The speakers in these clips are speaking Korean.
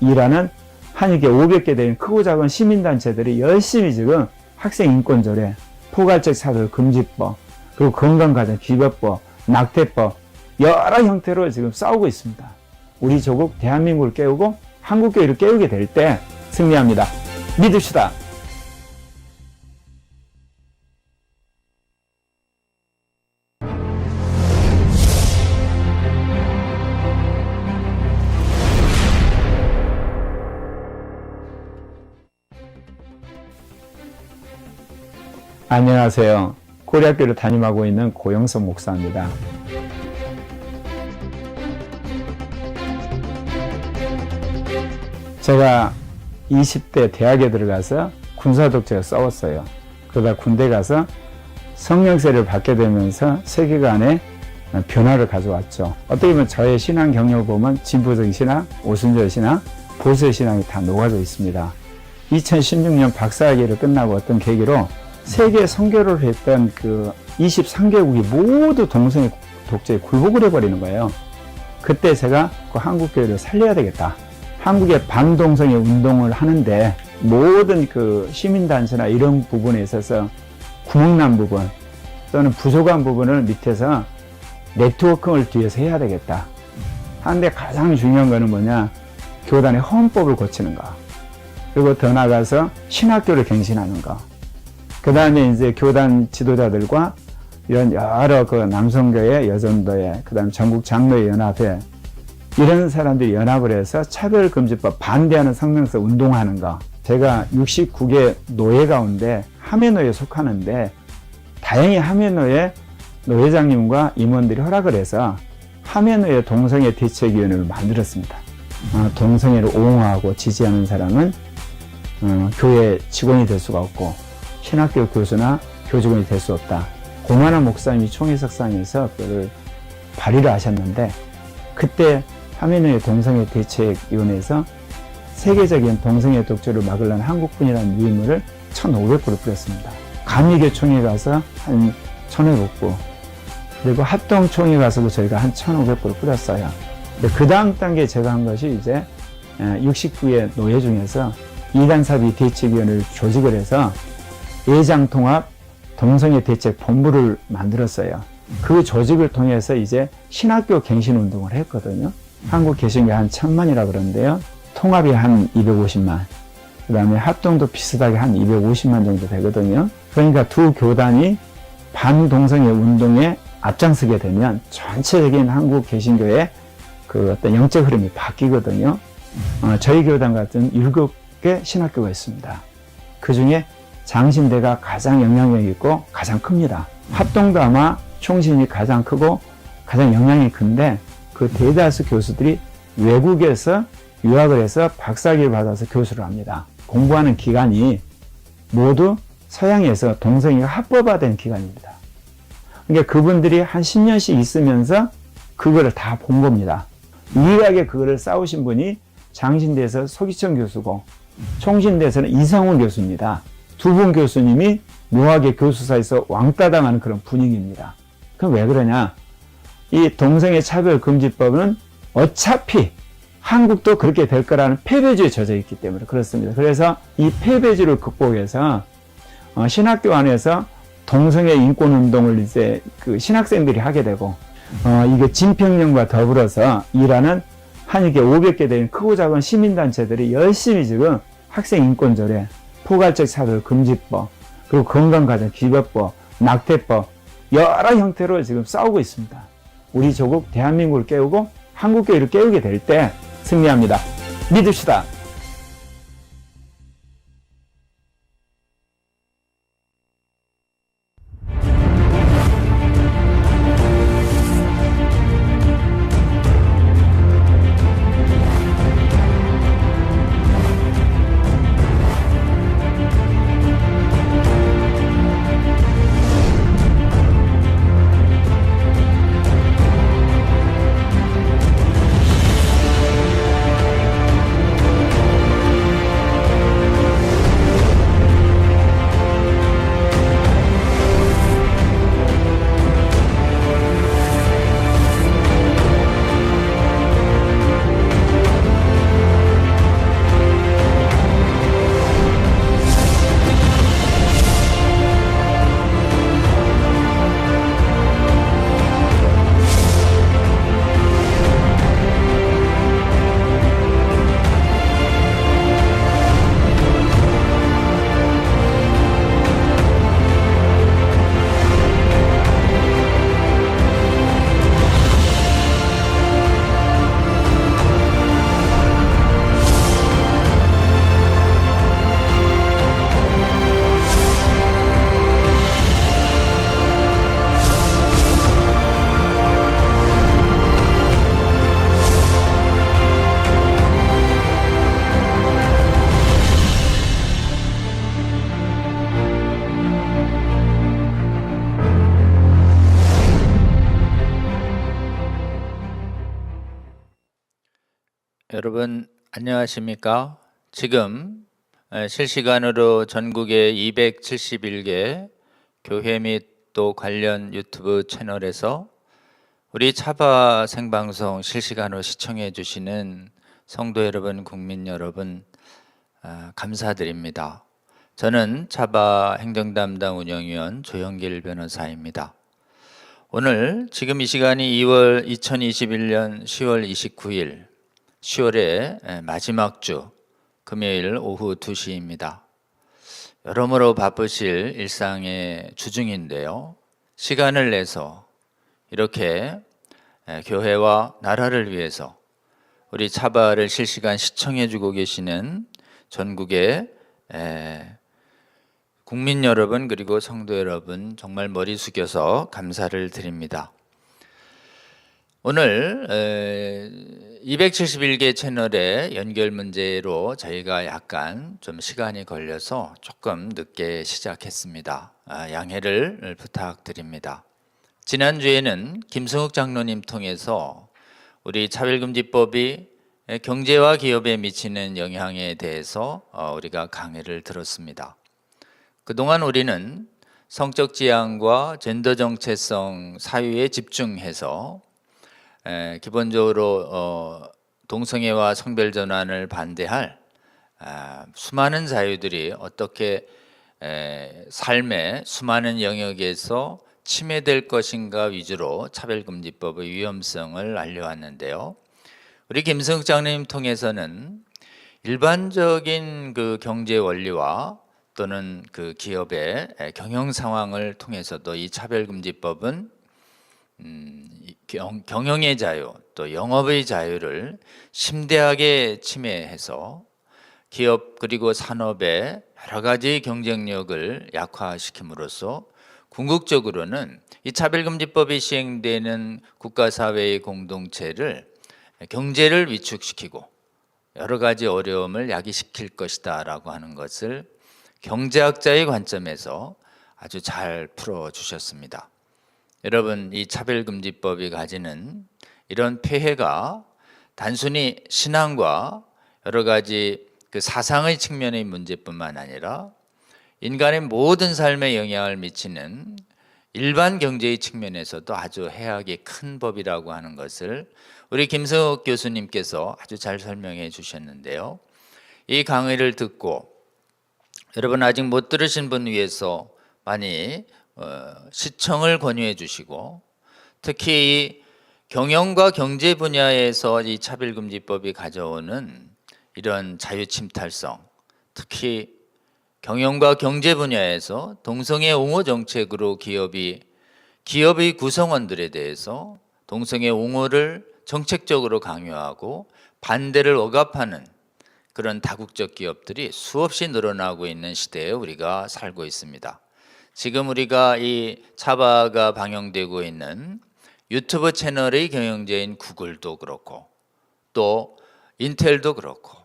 일하는 한일계 500개 되는 크고 작은 시민단체들이 열심히 지금 학생 인권조례, 포괄적 차별 금지법, 그리고 건강가정기별법, 낙태법 여러 형태로 지금 싸우고 있습니다. 우리 조국 대한민국을 깨우고 한국교회를 깨우게 될 때 승리합니다. 믿읍시다. 안녕하세요. 고려학교를 담임하고 있는 고영석 목사입니다. 제가 20대 대학에 들어가서 군사독재를 싸웠어요. 그러다 군대 가서 성령세를 받게 되면서 세계관에 변화를 가져왔죠. 어떻게 보면 저의 신앙 경력을 보면 진보적인 신앙, 오순절 신앙, 보수의 신앙이 다 녹아져 있습니다. 2016년 박사학위를 끝나고 어떤 계기로 세계 선교를 했던 그 23개국이 모두 동성애 독재에 굴복을 해버리는 거예요. 그때 제가 그 한국교회를 살려야 되겠다. 한국의 반동성애 운동을 하는데 모든 그 시민단체나 이런 부분에 있어서 구멍난 부분 또는 부족한 부분을 밑에서 네트워킹을 뒤에서 해야 되겠다. 하는데 가장 중요한 거는 뭐냐? 교단의 헌법을 고치는 거. 그리고 더 나아가서 신학교를 갱신하는 거. 그 다음에 이제 교단 지도자들과 이런 여러 그 남성교회, 여전도회, 그 다음에 전국 장로회 연합회, 이런 사람들이 연합을 해서 차별금지법 반대하는 성명서 운동하는 거. 제가 69개 노예 가운데 함해노예에 속하는데, 다행히 함해노예 노회장님과 임원들이 허락을 해서 함해노예 동성애 대책위원회를 만들었습니다. 동성애를 옹호하고 지지하는 사람은 교회 직원이 될 수가 없고, 신학교 교수나 교직원이 될 수 없다. 고만한 목사님이 총회석상에서 그걸 발의를 하셨는데, 그때 함해노예 동성애 대책위원회에서 세계적인 동성애 독재를 막으려는 한국분이라는 유인물을 1,500부를 뿌렸습니다. 감리교총회 가서 한 1,500부, 그리고 합동총회 가서도 저희가 한 1,500부를 뿌렸어요. 근데 그 다음 단계에 제가 한 것이 이제 69의 노예 중에서 이단사비 대책위원회를 조직을 해서 예장통합 동성애 대책 본부를 만들었어요. 그 조직을 통해서 이제 신학교 갱신 운동을 했거든요. 한국 개신교 한 1,000만이라 그러는데요. 통합이 한 250만, 그 다음에 합동도 비슷하게 한 250만 정도 되거든요. 그러니까 두 교단이 반동성애 운동에 앞장서게 되면 전체적인 한국 개신교의 그 어떤 영적 흐름이 바뀌거든요. 저희 교단 같은 7개 신학교가 있습니다. 그 중에 장신대가 가장 영향력 있고 가장 큽니다. 합동도 아마 총신이 가장 크고 가장 영향이 큰데, 그 대다수 교수들이 외국에서 유학을 해서 박사학위를 받아서 교수를 합니다. 공부하는 기간이 모두 서양에서 동성애가 합법화된 기간입니다. 그러니까 그분들이 한 10년씩 있으면서 그거를 다 본 겁니다. 유일하게 그거를 싸우신 분이 장신대에서 소기청 교수고, 총신대에서는 이상훈 교수입니다. 두 분 교수님이 묘하게 교수사에서 왕따 당하는 그런 분위기입니다. 그럼 왜 그러냐? 이 동성애 차별금지법은 어차피 한국도 그렇게 될 거라는 패배주의에 젖어 있기 때문에 그렇습니다. 그래서 이 패배주의를 극복해서 신학교 안에서 동성애 인권운동을 이제 그 신학생들이 하게 되고, 이게 진평령과 더불어서 일하는 한일계 500개 되는 크고 작은 시민단체들이 열심히 지금 학생 인권조례, 포괄적 차별 금지법, 그리고 건강가정기별법, 낙태법 여러 형태로 지금 싸우고 있습니다. 우리 조국 대한민국을 깨우고 한국교회를 깨우게 될 때 승리합니다. 믿읍시다. 여러분 안녕하십니까? 지금 실시간으로 전국의 271개 교회 및 또 관련 유튜브 채널에서 우리 차바 생방송 실시간으로 시청해 주시는 성도 여러분, 국민 여러분 감사드립니다. 저는 차바 행정담당 운영위원 조영길 변호사입니다. 오늘 지금 이 시간이 2021년 10월 29일 10월의 마지막 주 금요일 오후 2시입니다. 여러모로 바쁘실 일상의 주중인데요. 시간을 내서 이렇게 교회와 나라를 위해서 우리 차바를 실시간 시청해 주고 계시는 전국의 국민 여러분 그리고 성도 여러분 정말 머리 숙여서 감사를 드립니다. 오늘 271개 채널의 연결 문제로 저희가 약간 좀 시간이 걸려서 조금 늦게 시작했습니다. 양해를 부탁드립니다. 지난주에는 김승욱 장로님 통해서 우리 차별금지법이 경제와 기업에 미치는 영향에 대해서 우리가 강의를 들었습니다. 그동안 우리는 성적 지향과 젠더 정체성 사유에 집중해서 기본적으로 동성애와 성별 전환을 반대할 수많은 자유들이 어떻게 삶의 수많은 영역에서 침해될 것인가 위주로 차별금지법의 위험성을 알려왔는데요. 우리 김승욱 장로님 통해서는 일반적인 그 경제 원리와 또는 그 기업의 경영 상황을 통해서도 이 차별금지법은 경영의 자유 또 영업의 자유를 심대하게 침해해서 기업 그리고 산업의 여러 가지 경쟁력을 약화시킴으로써 궁극적으로는 이 차별금지법이 시행되는 국가사회의 공동체를 경제를 위축시키고 여러 가지 어려움을 야기시킬 것이다 라고 하는 것을 경제학자의 관점에서 아주 잘 풀어주셨습니다. 여러분, 이 차별금지법이 가지는 이런 폐해가 단순히 신앙과 여러 가지 그 사상의 측면의 문제뿐만 아니라 인간의 모든 삶에 영향을 미치는 일반 경제의 측면에서도 아주 해악이 큰 법이라고 하는 것을 우리 김승욱 교수님께서 아주 잘 설명해 주셨는데요. 이 강의를 듣고 여러분 아직 못 들으신 분 위해서 많이 시청을 권유해 주시고 특히 이 경영과 경제 분야에서 이 차별금지법이 가져오는 이런 자유침탈성, 특히 경영과 경제 분야에서 동성애 옹호 정책으로 기업의 구성원들에 대해서 동성애 옹호를 정책적으로 강요하고 반대를 억압하는 그런 다국적 기업들이 수없이 늘어나고 있는 시대에 우리가 살고 있습니다. 지금 우리가 이 차바가 방영되고 있는 유튜브 채널의 경영자인 구글도 그렇고 또 인텔도 그렇고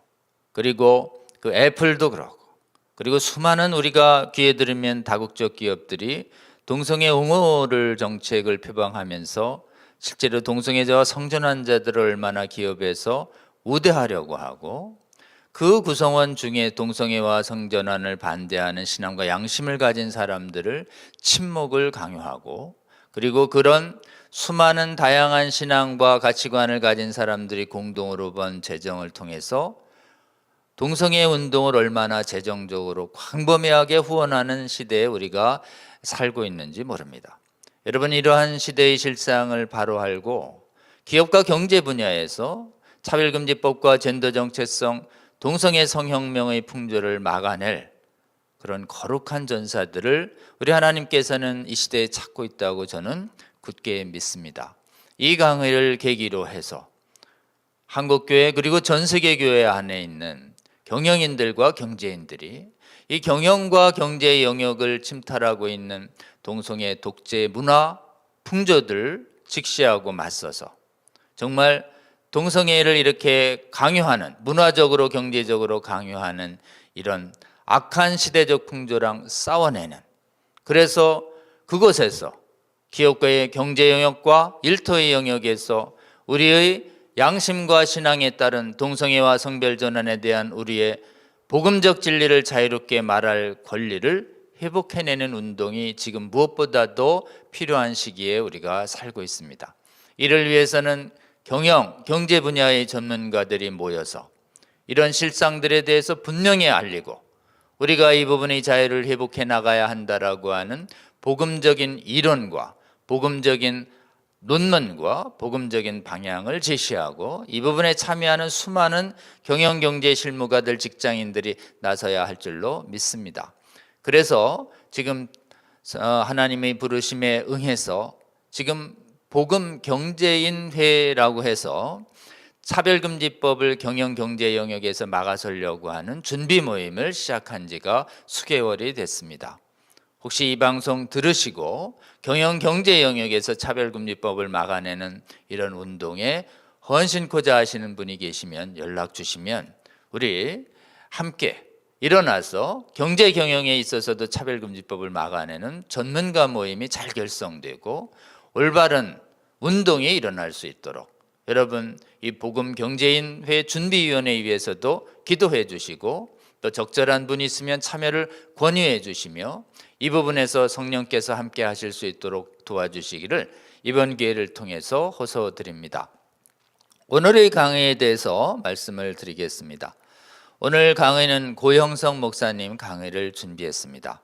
그리고 그 애플도 그렇고 그리고 수많은 우리가 귀에 들으면 다국적 기업들이 동성애 옹호를 정책을 표방하면서 실제로 동성애자와 성전환자들을 얼마나 기업에서 우대하려고 하고 그 구성원 중에 동성애와 성전환을 반대하는 신앙과 양심을 가진 사람들을 침묵을 강요하고 그리고 그런 수많은 다양한 신앙과 가치관을 가진 사람들이 공동으로 번 재정을 통해서 동성애 운동을 얼마나 재정적으로 광범위하게 후원하는 시대에 우리가 살고 있는지 모릅니다. 여러분 이러한 시대의 실상을 바로 알고 기업과 경제 분야에서 차별금지법과 젠더 정체성 동성애 성혁명의 풍조를 막아낼 그런 거룩한 전사들을 우리 하나님께서는 이 시대에 찾고 있다고 저는 굳게 믿습니다. 이 강의를 계기로 해서 한국교회 그리고 전 세계 교회 안에 있는 경영인들과 경제인들이 이 경영과 경제의 영역을 침탈하고 있는 동성애 독재 문화 풍조들을 직시하고 맞서서 정말 동성애를 이렇게 강요하는 문화적으로 경제적으로 강요하는 이런 악한 시대적 풍조랑 싸워내는 그래서 그곳에서 기업가의 경제 영역과 일터의 영역에서 우리의 양심과 신앙에 따른 동성애와 성별 전환에 대한 우리의 복음적 진리를 자유롭게 말할 권리를 회복해내는 운동이 지금 무엇보다도 필요한 시기에 우리가 살고 있습니다. 이를 위해서는 경제 분야의 전문가들이 모여서 이런 실상들에 대해서 분명히 알리고 우리가 이 부분의 자유를 회복해 나가야 한다라고 하는 복음적인 이론과 복음적인 논문과 복음적인 방향을 제시하고 이 부분에 참여하는 수많은 경영경제 실무가들 직장인들이 나서야 할 줄로 믿습니다. 그래서 지금 하나님의 부르심에 응해서 지금 복음경제인회라고 해서 차별금지법을 경영경제 영역에서 막아서려고 하는 준비 모임을 시작한 지가 수개월이 됐습니다. 혹시 이 방송 들으시고 경영경제 영역에서 차별금지법을 막아내는 이런 운동에 헌신코자 하시는 분이 계시면 연락 주시면 우리 함께 일어나서 경제 경영에 있어서도 차별금지법을 막아내는 전문가 모임이 잘 결성되고 올바른 운동이 일어날 수 있도록 여러분 이 복음경제인회 준비위원회에 위해서도 기도해 주시고 또 적절한 분이 있으면 참여를 권유해 주시며 이 부분에서 성령께서 함께 하실 수 있도록 도와주시기를 이번 기회를 통해서 호소드립니다. 오늘의 강의에 대해서 말씀을 드리겠습니다. 오늘 강의는 고형석 목사님 강의를 준비했습니다.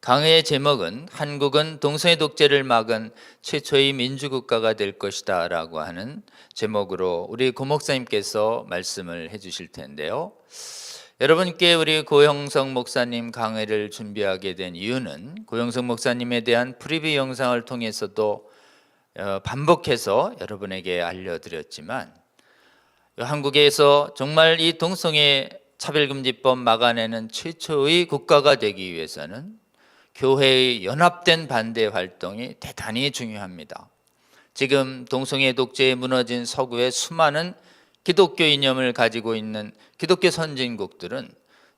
강의의 제목은 한국은 동성애 독재를 막은 최초의 민주국가가 될 것이다 라고 하는 제목으로 우리 고 목사님께서 말씀을 해 주실 텐데요. 여러분께 우리 고형석 목사님 강의를 준비하게 된 이유는 고형석 목사님에 대한 프리뷰 영상을 통해서도 반복해서 여러분에게 알려드렸지만 한국에서 정말 이 동성애 차별금지법 막아내는 최초의 국가가 되기 위해서는 교회의 연합된 반대 활동이 대단히 중요합니다. 지금 동성애 독재에 무너진 서구의 수많은 기독교 이념을 가지고 있는 기독교 선진국들은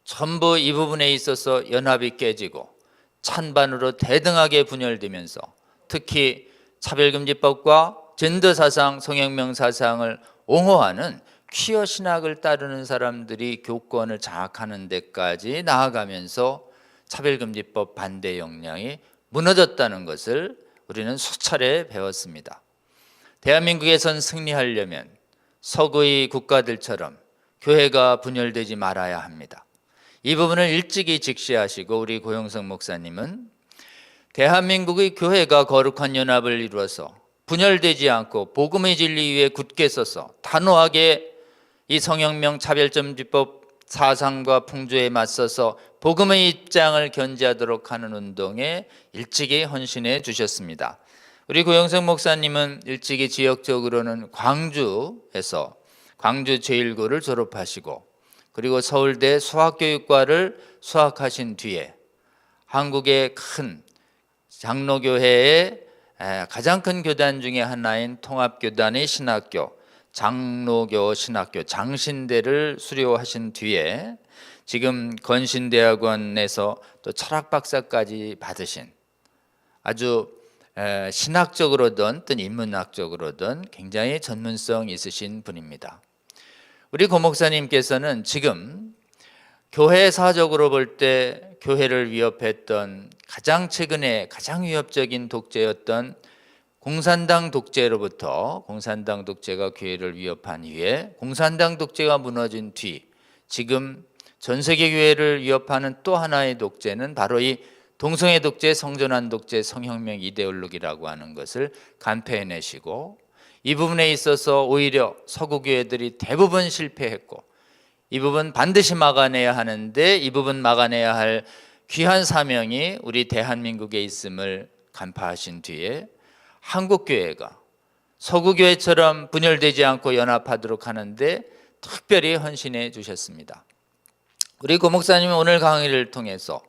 전부 이 부분에 있어서 연합이 깨지고 찬반으로 대등하게 분열되면서 특히 차별금지법과 젠더 사상, 성혁명 사상을 옹호하는 퀴어 신학을 따르는 사람들이 교권을 장악하는 데까지 나아가면서 차별금지법 반대 역량이 무너졌다는 것을 우리는 수차례 배웠습니다. 대한민국에선 승리하려면 서구의 국가들처럼 교회가 분열되지 말아야 합니다. 이 부분을 일찍이 직시하시고 우리 고형석 목사님은 대한민국의 교회가 거룩한 연합을 이루어서 분열되지 않고 복음의 진리 위에 굳게 서서 단호하게 이 성혁명 차별금지법 사상과 풍조에 맞서서 복음의 입장을 견지하도록 하는 운동에 일찍이 헌신해 주셨습니다. 우리 고형석 목사님은 일찍이 지역적으로는 광주에서 광주 제1고를 졸업하시고 그리고 서울대 수학교육과를 수학하신 뒤에 한국의 큰 장로교회의 가장 큰 교단 중에 하나인 통합교단의 신학교 장로교 신학교 장신대를 수료하신 뒤에 지금 건신대학원에서 또 철학 박사까지 받으신 아주 신학적으로든 또 인문학적으로든 굉장히 전문성 있으신 분입니다. 우리 고 목사님께서는 지금 교회사적으로 볼 때 교회를 위협했던 가장 최근에 가장 위협적인 독재였던 공산당 독재로부터 공산당 독재가 교회를 위협한 이후에 공산당 독재가 무너진 뒤 지금 전 세계 교회를 위협하는 또 하나의 독재는 바로 이 동성애 독재, 성전환 독재, 성혁명 이데올로기라고 하는 것을 간파해내시고 이 부분에 있어서 오히려 서구 교회들이 대부분 실패했고 이 부분 반드시 막아내야 하는데 이 부분 막아내야 할 귀한 사명이 우리 대한민국에 있음을 간파하신 뒤에 한국교회가 서구교회처럼 분열되지 않고 연합하도록 하는데 특별히 헌신해 주셨습니다. 우리 고 목사님은 오늘 강의를 통해서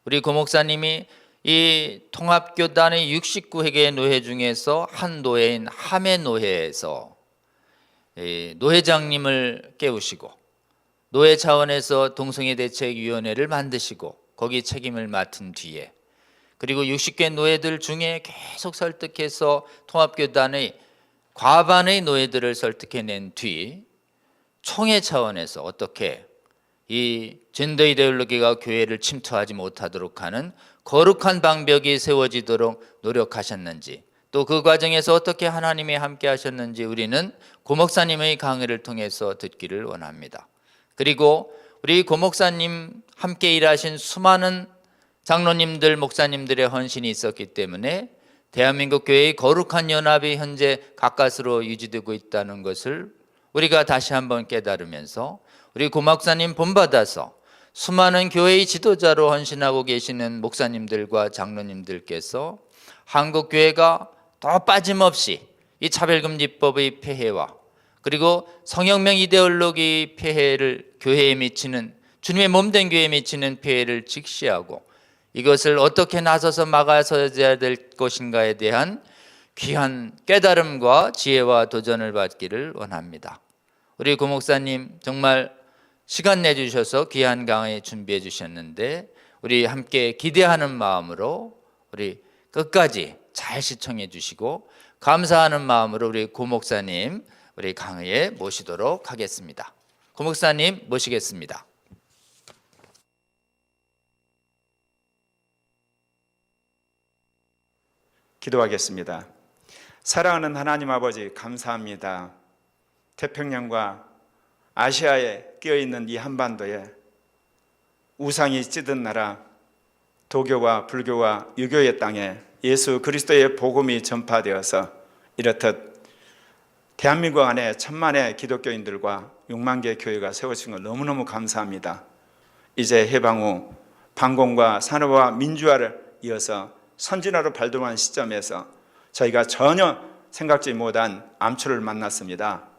우리 고 목사님이 이 통합교단의 69개 노회 중에서 한 노회인 함해노회에서 노회장님을 깨우시고 노회 차원에서 동성애 대책위원회를 만드시고 거기 책임을 맡은 뒤에 그리고 60개 노회들 중에 계속 설득해서 통합교단의 과반의 노예들을 설득해낸 뒤 총회 차원에서 어떻게 이 젠더 이데올로기가 교회를 침투하지 못하도록 하는 거룩한 방벽이 세워지도록 노력하셨는지, 또 그 과정에서 어떻게 하나님이 함께 하셨는지 우리는 고 목사님의 강의를 통해서 듣기를 원합니다. 그리고 우리 고 목사님 함께 일하신 수많은 장로님들, 목사님들의 헌신이 있었기 때문에 대한민국 교회의 거룩한 연합이 현재 가까스로 유지되고 있다는 것을 우리가 다시 한번 깨달으면서 우리 고 목사님 본받아서 수많은 교회의 지도자로 헌신하고 계시는 목사님들과 장로님들께서 한국 교회가 더 빠짐없이 이 차별금지법의 폐해와 그리고 성혁명 이데올로기 폐해를 교회에 미치는, 주님의 몸된 교회에 미치는 폐해를 직시하고 이것을 어떻게 나서서 막아서야 될 것인가에 대한 귀한 깨달음과 지혜와 도전을 받기를 원합니다. 우리 고 목사님 정말 시간 내주셔서 귀한 강의 준비해 주셨는데 우리 함께 기대하는 마음으로 우리 끝까지 잘 시청해 주시고 감사하는 마음으로 우리 고 목사님 우리 강의에 모시도록 하겠습니다. 고 목사님 모시겠습니다. 기도하겠습니다. 사랑하는 하나님 아버지, 감사합니다. 태평양과 아시아에 끼어있는 이 한반도에 우상이 찌든 나라, 도교와 불교와 유교의 땅에 예수 그리스도의 복음이 전파되어서 이렇듯 대한민국 안에 1,000만의 기독교인들과 6만 개의 교회가 세워진 걸 너무너무 감사합니다. 이제 해방 후 반공과 산업화 민주화를 이어서 선진화로 발돋움한 시점에서 저희가 전혀 생각지 못한 암초를 만났습니다.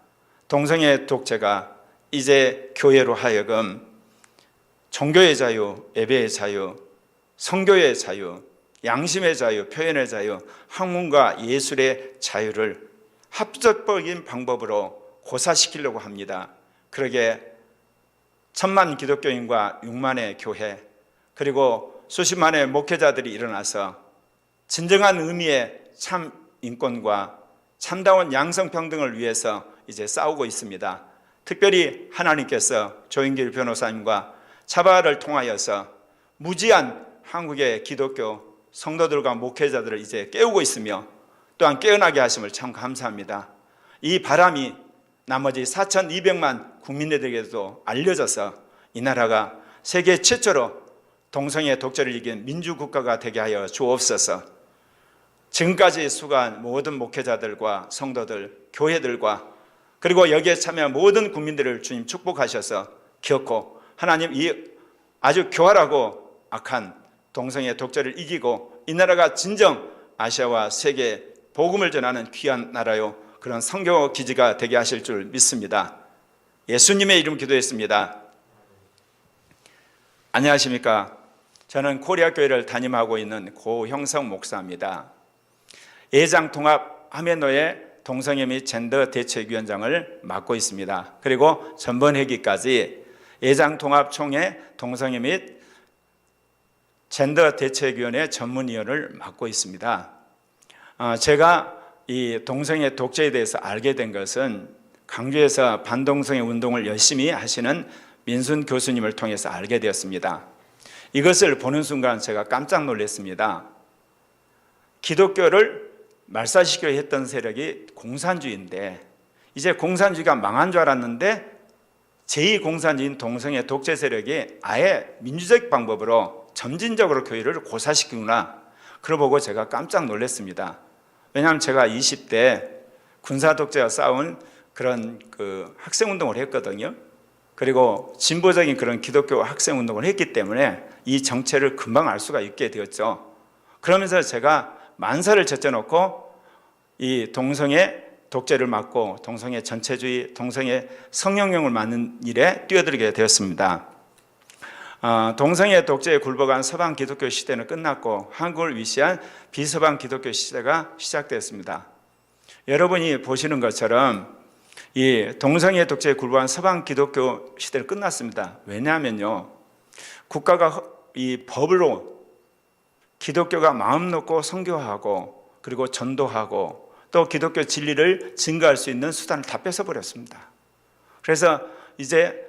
동성애 독재가 이제 교회로 하여금 종교의 자유, 예배의 자유, 성교의 자유, 양심의 자유, 표현의 자유, 학문과 예술의 자유를 합법적인 방법으로 고사시키려고 합니다. 그러게 1,000만 기독교인과 6만의 교회, 그리고 수십만의 목회자들이 일어나서 진정한 의미의 참 인권과 참다운 양성평등을 위해서 이제 싸우고 있습니다. 특별히 하나님께서 조인길 변호사님과 차바를 통하여서 무지한 한국의 기독교 성도들과 목회자들을 이제 깨우고 있으며 또한 깨어나게 하심을 참 감사합니다. 이 바람이 나머지 4,200만 국민들에게도 알려져서 이 나라가 세계 최초로 동성애 독재를 이긴 민주국가가 되게 하여 주옵소서. 지금까지 수고한 모든 목회자들과 성도들, 교회들과 그리고 여기에 참여한 모든 국민들을 주님 축복하셔서 기억고 하나님 이 아주 교활하고 악한 동성애 독재를 이기고 이 나라가 진정 아시아와 세계에 복음을 전하는 귀한 나라요 그런 선교 기지가 되게 하실 줄 믿습니다. 예수님의 이름 기도했습니다. 안녕하십니까? 저는 코리아 교회를 담임하고 있는 고형성 목사입니다. 예장통합 아멘노의 동성애 및 젠더 대책위원장을 맡고 있습니다. 그리고 전번회기까지 예장통합총회 동성애 및 젠더 대책위원회 전문위원을 맡고 있습니다. 제가 이 동성애 독재에 대해서 알게 된 것은 강주에서 반동성애 운동을 열심히 하시는 민순 교수님을 통해서 알게 되었습니다. 이것을 보는 순간 제가 깜짝 놀랐습니다. 기독교를 말살시키려 했던 세력이 공산주의인데 이제 공산주의가 망한 줄 알았는데 제2공산주의인 동성애 독재 세력이 아예 민주적 방법으로 점진적으로 교회를 고사시키구나. 그걸 보고 제가 깜짝 놀랐습니다. 왜냐하면 제가 20대 군사독재와 싸운 그런 학생운동을 했거든요. 그리고 진보적인 그런 기독교 학생운동을 했기 때문에 이 정체를 금방 알 수가 있게 되었죠. 그러면서 제가 만사를 제쳐놓고 이 동성애 독재를 막고 동성애 전체주의, 동성애 성형령을 막는 일에 뛰어들게 되었습니다. 동성애 독재에 굴복한 서방 기독교 시대는 끝났고 한국을 위시한 비서방 기독교 시대가 시작되었습니다. 여러분이 보시는 것처럼 이 동성애 독재에 굴복한 서방 기독교 시대는 끝났습니다. 왜냐하면요, 국가가 이 법으로 기독교가 마음 놓고 선교하고 그리고 전도하고 또 기독교 진리를 증거할 수 있는 수단을 다 뺏어버렸습니다. 그래서 이제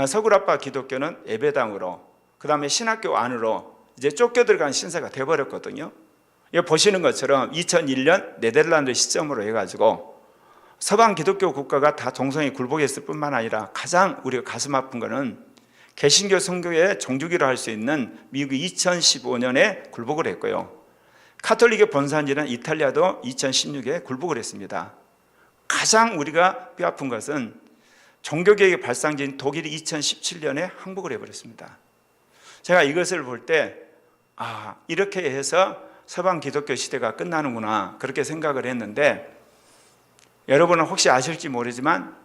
서구라파 기독교는 예배당으로, 그 다음에 신학교 안으로 이제 쫓겨 들어간 신세가 돼버렸거든요. 이거 보시는 것처럼 2001년 네덜란드 시점으로 해가지고 서방 기독교 국가가 다 동성애 굴복했을 뿐만 아니라 가장 우리가 가슴 아픈 거는 개신교 선교의 종주기로 할 수 있는 미국이 2015년에 굴복을 했고요. 카톨릭의 본산지는 이탈리아도 2016에 굴복을 했습니다. 가장 우리가 뼈아픈 것은 종교개혁의 발상지인 독일이 2017년에 항복을 해버렸습니다. 제가 이것을 볼 때 이렇게 해서 서방 기독교 시대가 끝나는구나 그렇게 생각을 했는데, 여러분은 혹시 아실지 모르지만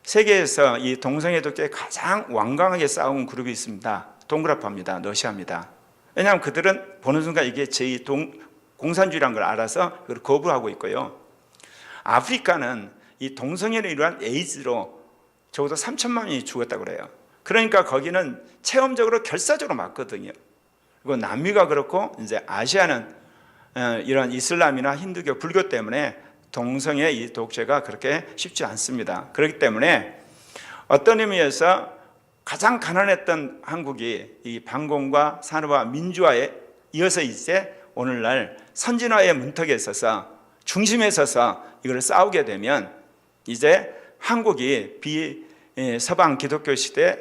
세계에서 이 동성애 독재에 가장 완강하게 싸운 그룹이 있습니다. 동그라파입니다. 러시아입니다. 왜냐하면 그들은 보는 순간 이게 공산주의라는 걸 알아서 그걸 거부하고 있고요. 아프리카는 이 동성애를 이루한 에이즈로 적어도 3천만 명이 죽었다고 그래요. 그러니까 거기는 체험적으로 결사적으로 맞거든요. 그리고 남미가 그렇고 이제 아시아는 이런 이슬람이나 힌두교, 불교 때문에 동성애 이 독재가 그렇게 쉽지 않습니다. 그렇기 때문에 어떤 의미에서 가장 가난했던 한국이 이 반공과 산업화, 민주화에 이어서 이제 오늘날 선진화의 문턱에 있어서 중심에 서서 이걸 싸우게 되면 이제 한국이 서방 기독교 시대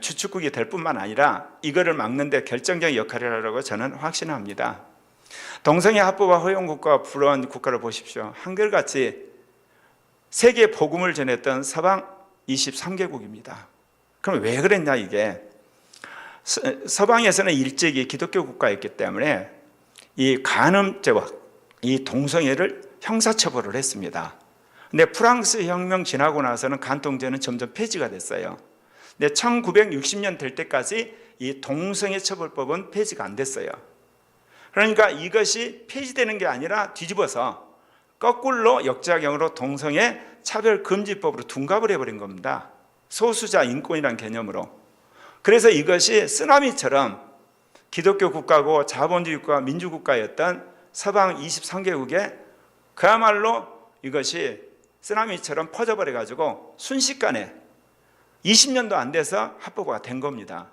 주축국이 될 뿐만 아니라 이거를 막는 데 결정적인 역할을 하라고 저는 확신합니다. 동성애 합법화 허용 국가와 불허한 국가를 보십시오. 한결같이 세계 복음을 전했던 서방 23개국입니다. 그럼 왜 그랬냐 이게. 서방에서는 일찍이 기독교 국가였기 때문에 이 간음죄와 이 동성애를 형사처벌을 했습니다. 근데 프랑스 혁명 지나고 나서는 간통죄는 점점 폐지가 됐어요. 근데 1960년 될 때까지 이 동성애 처벌법은 폐지가 안 됐어요. 그러니까 이것이 폐지되는 게 아니라 뒤집어서 거꾸로 역작용으로 동성애 차별금지법으로 둔갑을 해버린 겁니다. 소수자 인권이라는 개념으로. 그래서 이것이 쓰나미처럼 기독교 국가고 자본주의 국가, 민주국가였던 서방 23개국에 그야말로 이것이 쓰나미처럼 퍼져버려가지고 순식간에 20년도 안 돼서 합법화가 된 겁니다.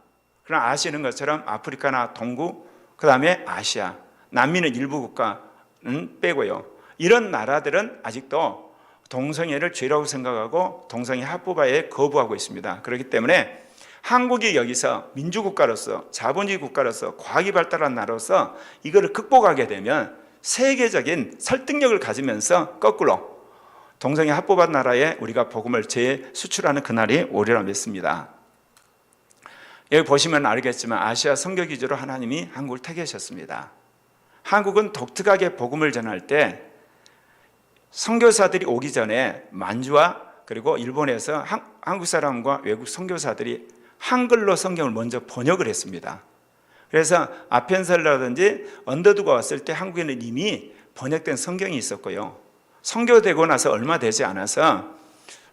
그럼 아시는 것처럼 아프리카나 동구, 그 다음에 아시아, 남미는 일부 국가는 빼고요. 이런 나라들은 아직도 동성애를 죄라고 생각하고 동성애 합법화에 거부하고 있습니다. 그렇기 때문에 한국이 여기서 민주국가로서 자본주의 국가로서 과학이 발달한 나라로서 이거를 극복하게 되면 세계적인 설득력을 가지면서 거꾸로 동성애 합법한 나라에 우리가 복음을 재수출하는 그날이 오리라 믿습니다. 여기 보시면 알겠지만 아시아 선교 기조로 하나님이 한국을 택하셨습니다. 한국은 독특하게 복음을 전할 때 선교사들이 오기 전에 만주와 그리고 일본에서 한국 사람과 외국 선교사들이 한글로 성경을 먼저 번역을 했습니다. 그래서 아펜셀라든지 언더두가 왔을 때 한국에는 이미 번역된 성경이 있었고요. 선교되고 나서 얼마 되지 않아서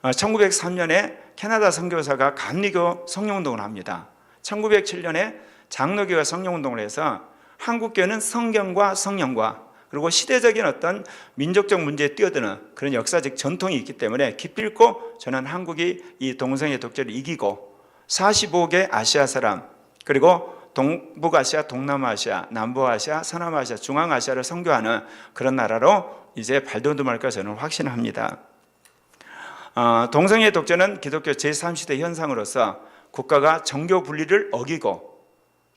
1903년에 캐나다 선교사가 감리교 성령운동을 합니다. 1907년에 장로교가 성령운동을 해서 한국교회는 성경과 성령과 그리고 시대적인 어떤 민족적 문제에 뛰어드는 그런 역사적 전통이 있기 때문에 기필코 저는 한국이 이 동성애 독재를 이기고 45개 아시아 사람 그리고 동북아시아, 동남아시아, 남부아시아, 서남아시아, 중앙아시아를 선교하는 그런 나라로 이제 발돋움할까 저는 확신합니다. 동성애 독재는 기독교 제3시대 현상으로서 국가가 정교 분리를 어기고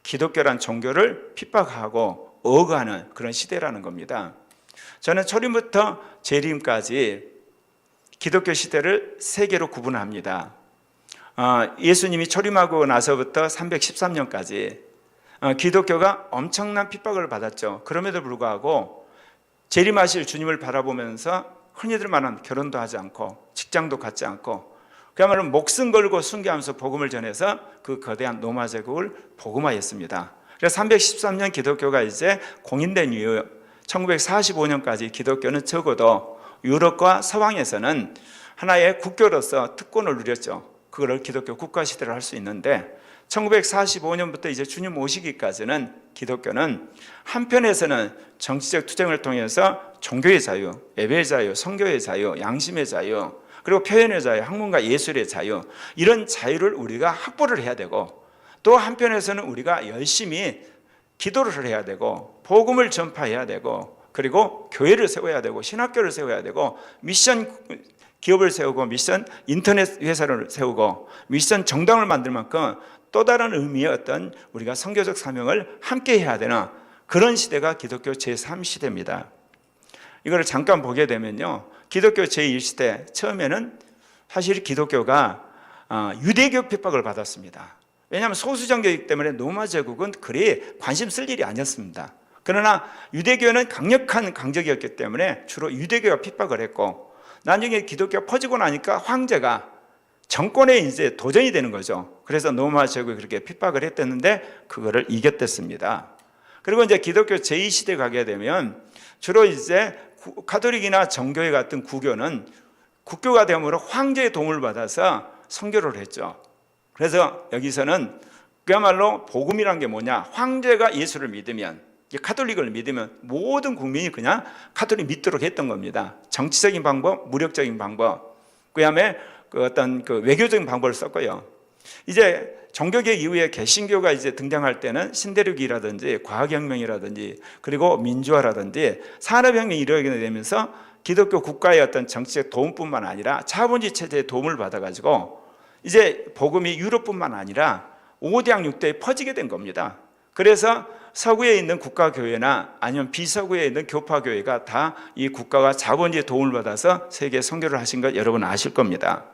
기독교란 종교를 핍박하고 억하는 그런 시대라는 겁니다. 저는 초림부터 재림까지 기독교 시대를 세 개로 구분합니다. 예수님이 초림하고 나서부터 313년까지 기독교가 엄청난 핍박을 받았죠. 그럼에도 불구하고 재림하실 주님을 바라보면서 흔히들 말하는 결혼도 하지 않고 직장도 갖지 않고 그야말로 목숨 걸고 순교하면서 복음을 전해서 그 거대한 로마 제국을 복음화했습니다. 그래서 313년 기독교가 이제 공인된 이후 1945년까지 기독교는 적어도 유럽과 서방에서는 하나의 국교로서 특권을 누렸죠. 그거를 기독교 국가시대를 할 수 있는데 1945년부터 이제 주님 오시기까지는 기독교는 한편에서는 정치적 투쟁을 통해서 종교의 자유, 예배의 자유, 선교의 자유, 양심의 자유, 그리고 표현의 자유, 학문과 예술의 자유, 이런 자유를 우리가 확보를 해야 되고, 또 한편에서는 우리가 열심히 기도를 해야 되고 복음을 전파해야 되고, 그리고 교회를 세워야 되고 신학교를 세워야 되고 미션 기업을 세우고 미션 인터넷 회사를 세우고 미션 정당을 만들 만큼 또 다른 의미의 어떤 우리가 선교적 사명을 함께 해야 되는 그런 시대가 기독교 제3시대입니다. 이거를 잠깐 보게 되면요, 기독교 제1시대 처음에는 사실 기독교가 유대교 핍박을 받았습니다. 왜냐하면 소수정교이기 때문에 로마 제국은 그리 관심 쓸 일이 아니었습니다. 그러나 유대교는 강력한 강적이었기 때문에 주로 유대교가 핍박을 했고, 나중에 기독교가 퍼지고 나니까 황제가 정권에 이제 도전이 되는 거죠. 그래서 로마 제국이 그렇게 핍박을 했댔는데 그거를 이겼댔습니다. 그리고 이제 기독교 제2시대 가게 되면 주로 이제 가톨릭이나 정교회 같은 구교는 국교가 되므로 황제의 도움을 받아서 선교를 했죠. 그래서 여기서는 그야말로 복음이란 게 뭐냐, 황제가 예수를 믿으면, 카톨릭을 믿으면 모든 국민이 그냥 카톨릭 믿도록 했던 겁니다. 정치적인 방법, 무력적인 방법, 그다음에 어떤 외교적인 방법을 썼고요. 이제 종교개혁 이후에 개신교가 이제 등장할 때는 신대륙이라든지 과학혁명이라든지 그리고 민주화라든지 산업혁명이 이루어지게 되면서 기독교 국가의 어떤 정치적 도움뿐만 아니라 자본주의 체제의 도움을 받아가지고 이제 복음이 유럽뿐만 아니라 5대양 6대에 퍼지게 된 겁니다. 그래서 서구에 있는 국가교회나 아니면 비서구에 있는 교파교회가 다 이 국가가 자본주의 도움을 받아서 세계 선교를 하신 것 여러분 아실 겁니다.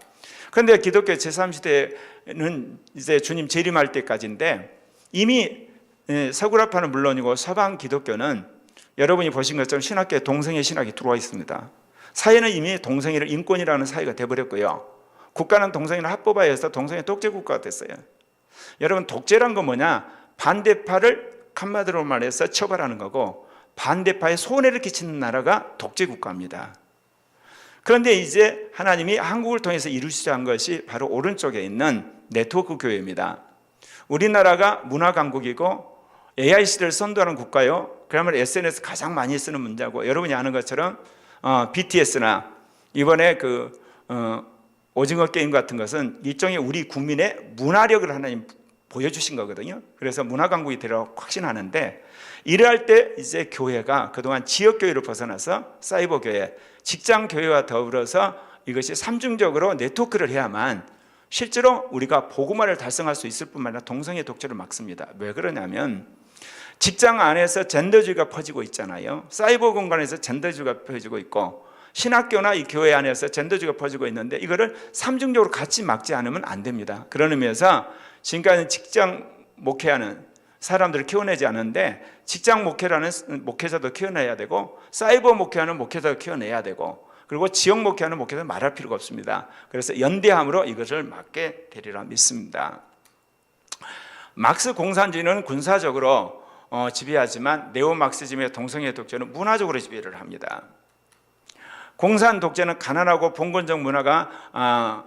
그런데 기독교 제3시대는 이제 주님 재림할 때까지인데, 이미 서구라파는 물론이고 서방 기독교는 여러분이 보신 것처럼 신학계에 동성애 신학이 들어와 있습니다. 사회는 이미 동성애를 인권이라는 사회가 돼버렸고요. 국가는 동성애를 합법화해서 동성애 독재 국가가 됐어요. 여러분, 독재란 건 뭐냐? 반대파를 한마디로 말해서 처벌하는 거고 반대파에 손해를 끼치는 나라가 독재 국가입니다. 그런데 이제 하나님이 한국을 통해서 이루시자 한 것이 바로 오른쪽에 있는 네트워크 교회입니다. 우리나라가 문화 강국이고 AI 시대를 선도하는 국가요. 그러면 SNS 가장 많이 쓰는 문제고, 여러분이 아는 것처럼 BTS나 이번에 오징어 게임 같은 것은 일종의 우리 국민의 문화력을 하나님 보여주신 거거든요. 그래서 문화 강국이 되라고 확신하는데, 이러할 때 이제 교회가 그동안 지역교회를 벗어나서 사이버교회, 직장교회와 더불어서 이것이 삼중적으로 네트워크를 해야만 실제로 우리가 복음화를 달성할 수 있을 뿐만 아니라 동성애 독재를 막습니다. 왜 그러냐면 직장 안에서 젠더주의가 퍼지고 있잖아요. 사이버 공간에서 젠더주의가 퍼지고 있고, 신학교나 이 교회 안에서 젠더주의가 퍼지고 있는데 이거를 삼중적으로 같이 막지 않으면 안 됩니다. 그런 의미에서 지금까지 직장 목회하는 사람들을 키워내지 않는데, 직장 목회라는 목회자도 키워내야 되고 사이버 목회하는 목회자도 키워내야 되고, 그리고 지역 목회하는 목회자도 말할 필요가 없습니다. 그래서 연대함으로 이것을 막게 되리라 믿습니다. 막스 공산주의는 군사적으로 지배하지만 네오막시즘의 동성애 독재는 문화적으로 지배를 합니다. 공산 독재는 가난하고 봉건적 문화가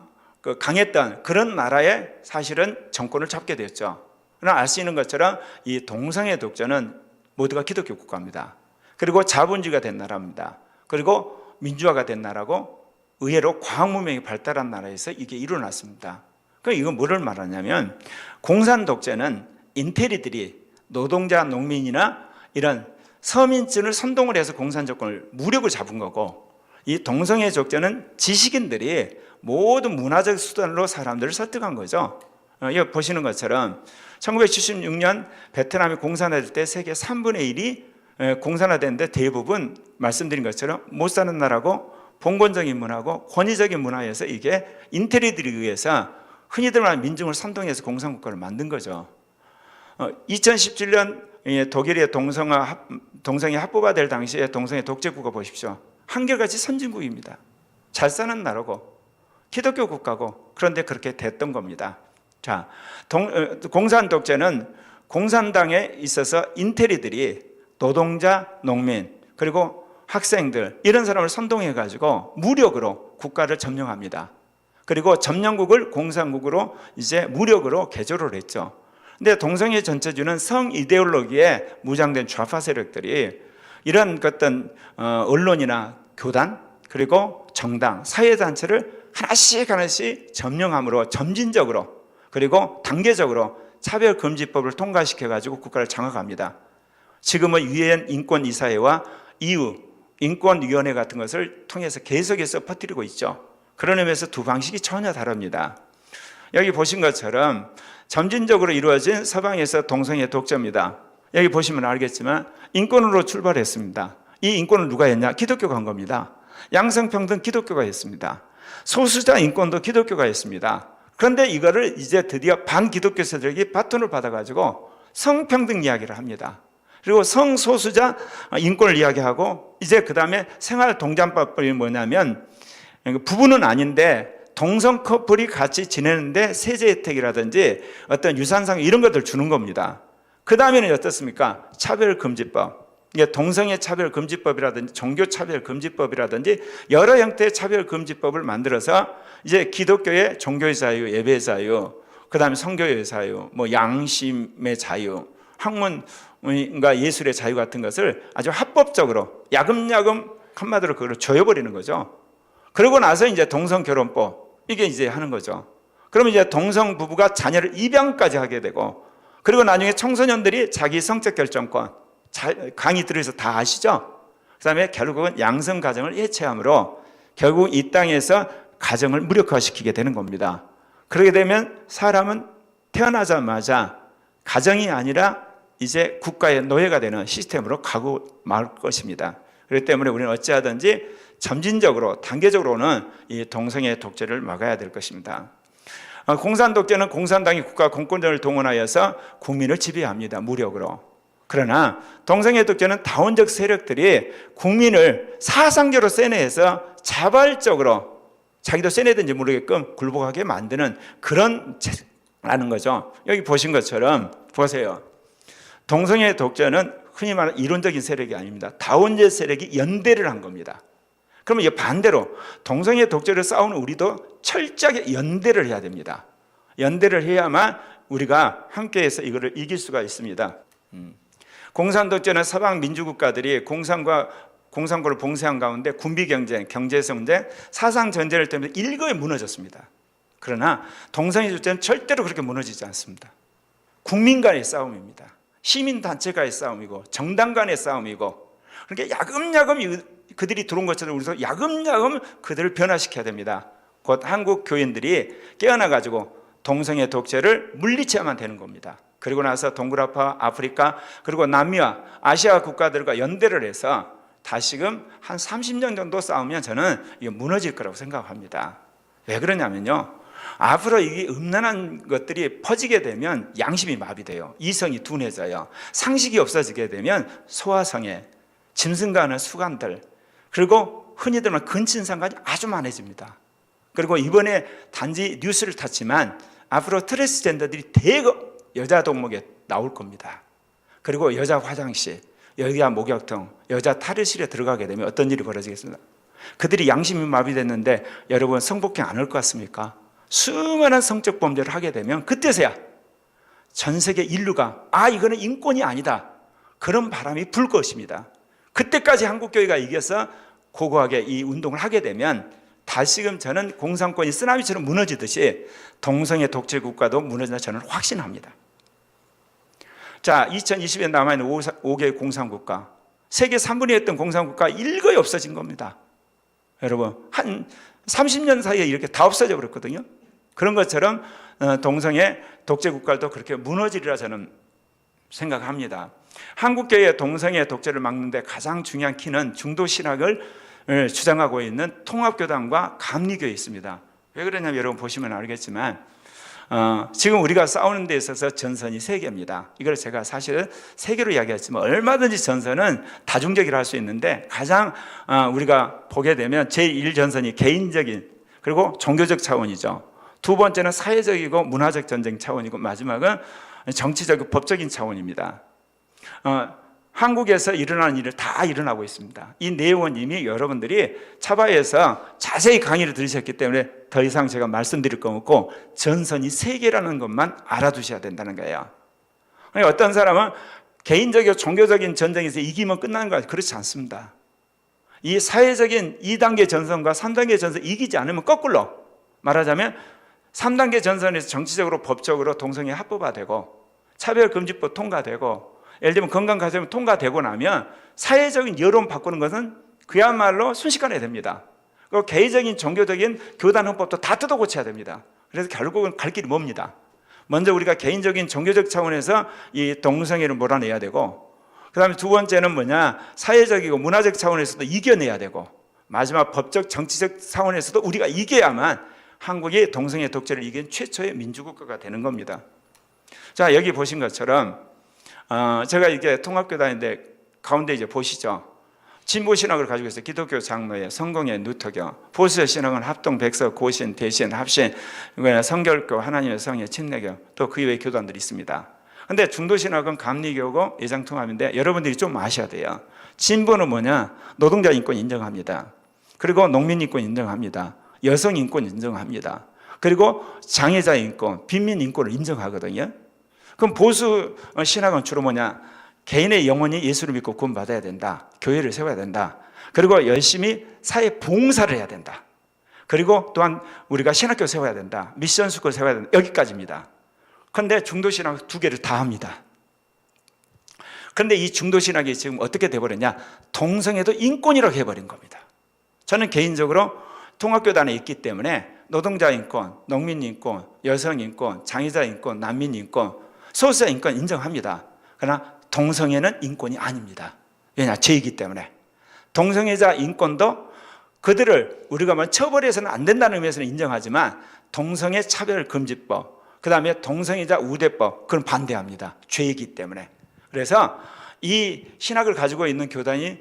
강했던 그런 나라에 사실은 정권을 잡게 됐죠. 그러나 알 수 있는 것처럼 이 동성애 독재는 모두가 기독교 국가입니다. 그리고 자본주의가 된 나라입니다. 그리고 민주화가 된 나라고 의외로 과학문명이 발달한 나라에서 이게 일어났습니다. 그럼 이건 뭐를 말하냐면, 공산 독재는 인테리들이 노동자, 농민이나 이런 서민층을 선동을 해서 공산 정권을 무력을 잡은 거고, 이 동성애 독재는 지식인들이 모든 문화적 수단으로 사람들을 설득한 거죠. 이거 보시는 것처럼 1976년 베트남이 공산화될 때 세계 3분의 1이 공산화됐는데 대부분 말씀드린 것처럼 못 사는 나라고 봉건적인 문화고 권위적인 문화에서 이게 인테리들에 의해서 흔히들 말하는 민중을 선동해서 공산국가를 만든 거죠. 2017년 독일의 동성애 합법화될 당시에 동성애 독재국가 보십시오. 한결같이 선진국입니다. 잘 사는 나라고 기독교 국가고, 그런데 그렇게 됐던 겁니다. 자, 공산 독재는 공산당에 있어서 인테리들이 노동자, 농민, 그리고 학생들 이런 사람을 선동해 가지고 무력으로 국가를 점령합니다. 그리고 점령국을 공산국으로 이제 무력으로 개조를 했죠. 근데 동성애 전체주의는 성 이데올로기에 무장된 좌파 세력들이 이런 어떤 언론이나 교단 그리고 정당, 사회단체를 하나씩 점령함으로 점진적으로 그리고 단계적으로 차별금지법을 통과시켜가지고 국가를 장악합니다. 지금은 유엔 인권이사회와 EU 인권위원회 같은 것을 통해서 계속해서 퍼뜨리고 있죠. 그런 의미에서 두 방식이 전혀 다릅니다. 여기 보신 것처럼 점진적으로 이루어진 서방에서 동성애 독점입니다. 여기 보시면 알겠지만 인권으로 출발했습니다. 이 인권을 누가 했냐? 기독교가 한 겁니다. 양성평등 기독교가 했습니다. 소수자 인권도 기독교가 했습니다. 그런데 이거를 이제 드디어 반기독교 세력이 바톤을 받아가지고 성평등 이야기를 합니다. 그리고 성소수자 인권을 이야기하고 이제 그 다음에 생활동장법이 뭐냐면 부부는 아닌데 동성 커플이 같이 지내는데 세제 혜택이라든지 어떤 유산상 이런 것들 주는 겁니다. 그 다음에는 어떻습니까? 차별금지법. 이게 동성애 차별금지법이라든지 종교 차별금지법이라든지 여러 형태의 차별금지법을 만들어서 이제 기독교의 종교의 자유, 예배의 자유, 그 다음에 성교의 자유, 뭐 양심의 자유, 학문과 예술의 자유 같은 것을 아주 합법적으로 야금야금 한마디로 그걸 조여버리는 거죠. 그러고 나서 이제 동성결혼법 이게 이제 하는 거죠. 그러면 이제 동성 부부가 자녀를 입양까지 하게 되고 그리고 나중에 청소년들이 자기 성적 결정권 강의 들으셔서 다 아시죠? 그 다음에 결국은 양성가정을 해체함으로 결국 이 땅에서 가정을 무력화시키게 되는 겁니다. 그렇게 되면 사람은 태어나자마자 가정이 아니라 이제 국가의 노예가 되는 시스템으로 가고 말 것입니다. 그렇기 때문에 우리는 어찌하든지 점진적으로 단계적으로는 이 동성애 독재를 막아야 될 것입니다. 공산 독재는 공산당이 국가 공권력을 동원하여서 국민을 지배합니다. 무력으로. 그러나 동성애 독재는 다원적 세력들이 국민을 사상적으로 세뇌해서 자발적으로 자기도 세뇌된지 모르게끔 굴복하게 만드는 그런 라는 거죠. 여기 보신 것처럼 보세요. 동성애 독재는 흔히 말하는 이론적인 세력이 아닙니다. 다원적 세력이 연대를 한 겁니다. 그러면 이게 반대로 동성애 독재를 싸우는 우리도 철저하게 연대를 해야 됩니다. 연대를 해야만 우리가 함께해서 이거를 이길 수가 있습니다. 공산 독재는 서방 민주국가들이 공산국을 봉쇄한 가운데 군비 경쟁, 경제 전쟁, 사상 전쟁을 때문에 일거에 무너졌습니다. 그러나 동성애 독재는 절대로 그렇게 무너지지 않습니다. 국민 간의 싸움입니다. 시민단체간의 싸움이고 정당 간의 싸움이고 그러니까 야금야금 그들이 들어온 것처럼 우리도 야금야금 그들을 변화시켜야 됩니다. 곧 한국 교인들이 깨어나가지고 동성애 독재를 물리쳐야만 되는 겁니다. 그리고 나서 동굴아파, 아프리카 그리고 남미와 아시아 국가들과 연대를 해서 다시금 한 30년 정도 싸우면 저는 이게 무너질 거라고 생각합니다. 왜 그러냐면요. 앞으로 이 음란한 것들이 퍼지게 되면 양심이 마비돼요. 이성이 둔해져요. 상식이 없어지게 되면 소화성애, 짐승과는 수관들 그리고 흔히들 말하는 근친상간이 아주 많아집니다. 그리고 이번에 단지 뉴스를 탔지만 앞으로 트랜스젠더들이 대거 여자 동목에 나올 겁니다. 그리고 여자 화장실, 여자 목욕통, 여자 탈의실에 들어가게 되면 어떤 일이 벌어지겠습니까? 그들이 양심이 마비됐는데 여러분 성폭행 안 할 것 같습니까? 수많은 성적 범죄를 하게 되면 그때서야 전 세계 인류가 이거는 인권이 아니다 그런 바람이 불 것입니다. 그때까지 한국교회가 이겨서 고고하게 이 운동을 하게 되면 다시금 저는 공산권이 쓰나미처럼 무너지듯이 동성애 독재 국가도 무너진다 저는 확신합니다. 자, 2020에 남아있는 5개의 공산국가, 세계 3분의 1 했던 공산국가 일거에 없어진 겁니다. 여러분 한 30년 사이에 이렇게 다 없어져 버렸거든요. 그런 것처럼 동성애 독재 국가도 그렇게 무너지리라 저는 생각합니다. 한국교회의 동성애 독재를 막는데 가장 중요한 키는 중도 신학을 주장하고 있는 통합교단과 감리교에 있습니다. 왜 그러냐면 여러분 보시면 알겠지만 지금 우리가 싸우는 데 있어서 전선이 3개입니다. 이걸 제가 사실은 3개로 이야기했지만 얼마든지 전선은 다중적이라 할 수 있는데 가장 우리가 보게 되면 제1전선이 개인적인 그리고 종교적 차원이죠. 두 번째는 사회적이고 문화적 전쟁 차원이고 마지막은 정치적 법적인 차원입니다. 한국에서 일어나는 일을 다 일어나고 있습니다. 이 내용은 이미 여러분들이 차바에서 자세히 강의를 들으셨기 때문에 더 이상 제가 말씀드릴 거 없고 전선이 3개라는 것만 알아두셔야 된다는 거예요. 그러니까 어떤 사람은 개인적이고 종교적인 전쟁에서 이기면 끝나는 거 그렇지 않습니다. 이 사회적인 2단계 전선과 3단계 전선 이기지 않으면 거꾸로 말하자면 3단계 전선에서 정치적으로 법적으로 동성애 합법화되고 차별금지법 통과되고 예를 들면 건강가정법 통과되고 나면 사회적인 여론 바꾸는 것은 그야말로 순식간에 됩니다. 그리고 개인적인 종교적인 교단 헌법도 다 뜯어 고쳐야 됩니다. 그래서 결국은 갈 길이 멉니다. 먼저 우리가 개인적인 종교적 차원에서 이 동성애를 몰아내야 되고, 그 다음에 두 번째는 뭐냐, 사회적이고 문화적 차원에서도 이겨내야 되고, 마지막 법적 정치적 차원에서도 우리가 이겨야만 한국이 동성애 독재를 이긴 최초의 민주국가가 되는 겁니다. 자, 여기 보신 것처럼 제가 이게 통합교단인데 가운데 이제 보시죠. 진보 신학을 가지고 있어요. 기독교 장로회, 성공회, 누터교. 보수 신학은 합동, 백서, 고신, 대신, 합신, 성결교, 하나님의 성회, 침례교, 또 그 이외의 교단들이 있습니다. 근데 중도 신학은 감리교고 예장통합인데 여러분들이 좀 아셔야 돼요. 진보는 뭐냐? 노동자 인권 인정합니다. 그리고 농민 인권 인정합니다. 여성 인권 인정합니다. 그리고 장애자 인권, 빈민 인권을 인정하거든요. 그럼 보수 신학은 주로 뭐냐? 개인의 영혼이 예수를 믿고 구원받아야 된다. 교회를 세워야 된다. 그리고 열심히 사회 봉사를 해야 된다. 그리고 또한 우리가 신학교 세워야 된다. 미션 스쿨 세워야 된다. 여기까지입니다. 그런데 중도신학 두 개를 다 합니다. 그런데 이 중도신학이 지금 어떻게 돼버렸냐? 동성애도 인권이라고 해버린 겁니다. 저는 개인적으로 통합교단에 있기 때문에 노동자 인권, 농민 인권, 여성 인권, 장애자 인권, 난민 인권, 소수자 인권 인정합니다. 그러나 동성애는 인권이 아닙니다. 왜냐? 죄이기 때문에. 동성애자 인권도 그들을 우리가 뭐 처벌해서는 안 된다는 의미에서는 인정하지만 동성애 차별금지법, 그 다음에 동성애자 우대법, 그건 반대합니다. 죄이기 때문에. 그래서 이 신학을 가지고 있는 교단이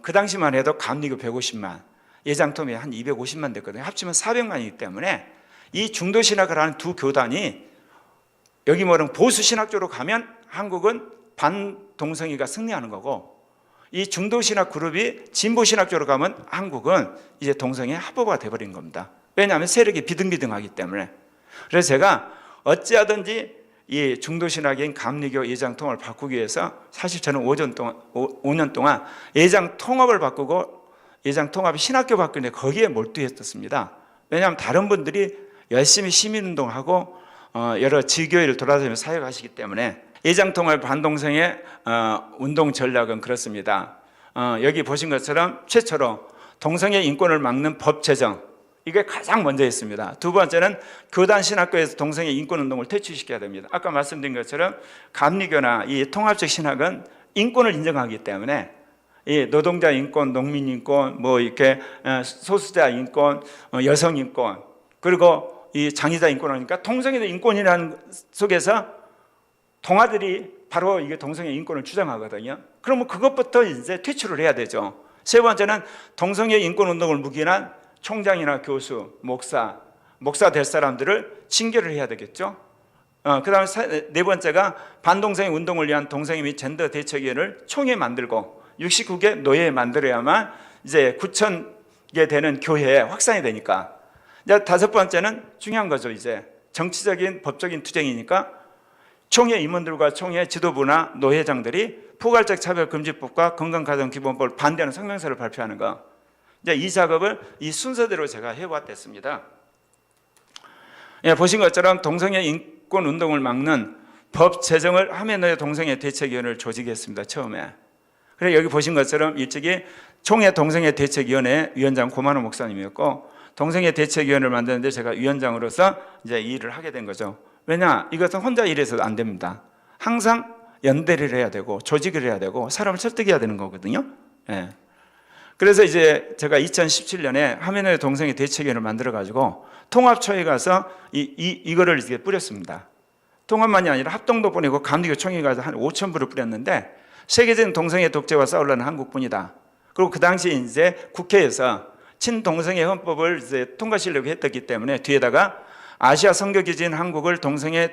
그 당시만 해도 감리교 150만, 예장통합이 한 250만 됐거든요. 합치면 400만이기 때문에 이 중도신학을 하는 두 교단이 여기 뭐는 보수신학 쪽으로 가면 한국은 반동성애가 승리하는 거고, 이 중도신학 그룹이 진보신학 쪽으로 가면 한국은 이제 동성애 합법화가 돼버린 겁니다. 왜냐하면 세력이 비등비등하기 때문에. 그래서 제가 어찌하든지 이 중도신학인 감리교 예장통합을 바꾸기 위해서 사실 저는 5년 동안 예장통합을 바꾸고 예장통합이 신학교 바꾸는데 거기에 몰두했었습니다. 왜냐하면 다른 분들이 열심히 시민운동하고 여러 지교회를 돌아다니면서 사역하시기 때문에. 예장통합 반동성애 운동 전략은 그렇습니다. 여기 보신 것처럼 최초로 동성애 인권을 막는 법 제정, 이게 가장 먼저 했습니다. 두 번째는 교단 신학교에서 동성애 인권 운동을 퇴출시켜야 됩니다. 아까 말씀드린 것처럼 감리교나 이 통합적 신학은 인권을 인정하기 때문에 이 노동자 인권, 농민 인권, 뭐 이렇게 소수자 인권, 여성 인권, 그리고 이 장애자 인권 하니까 동성애도 인권이라는 속에서 동아들이 바로 이게 동성애 인권을 주장하거든요. 그러면 그것부터 이제 퇴출을 해야 되죠. 세 번째는 동성애 인권 운동을 묵인한 총장이나 교수, 목사 될 사람들을 징계를 해야 되겠죠. 그 다음에 네 번째가 반동성애 운동을 위한 동성애 및 젠더 대책위원회를 총회 만들고 69개 노예 만들어야만 이제 9,000개 되는 교회에 확산이 되니까. 이제 다섯 번째는 중요한 거죠. 이제 정치적인 법적인 투쟁이니까 총회 임원들과 총회 지도부나 노회장들이 포괄적 차별금지법과 건강가정기본법을 반대하는 성명서를 발표하는 거. 이제 이 작업을 이 순서대로 제가 해왔댔습니다. 예, 보신 것처럼 동성애 인권 운동을 막는 법 제정을 하면서 동성애 대책위원회를 조직했습니다. 처음에. 그래서 여기 보신 것처럼 일찍이 총회 동성애 대책위원회 위원장 고만호 목사님이었고, 동성애 대책위원회를 만드는데 제가 위원장으로서 이제 이 일을 하게 된 거죠. 왜냐? 이것은 혼자 일해서도 안 됩니다. 항상 연대를 해야 되고 조직을 해야 되고 사람을 설득해야 되는 거거든요. 예. 그래서 이제 제가 2017년에 화면의 동성애 대책위원회를 만들어가지고 통합초에 가서 이거를 이렇게 뿌렸습니다. 통합만이 아니라 합동도 보내고 감리교 총회 가서 한 5,000부를 뿌렸는데 세계적인 동성애 독재와 싸우려는 한국뿐이다. 그리고 그 당시 이제 국회에서 친동성애 헌법을 이제 통과시키려고 했기 때문에 뒤에다가 아시아 선교기지인 한국을 동성애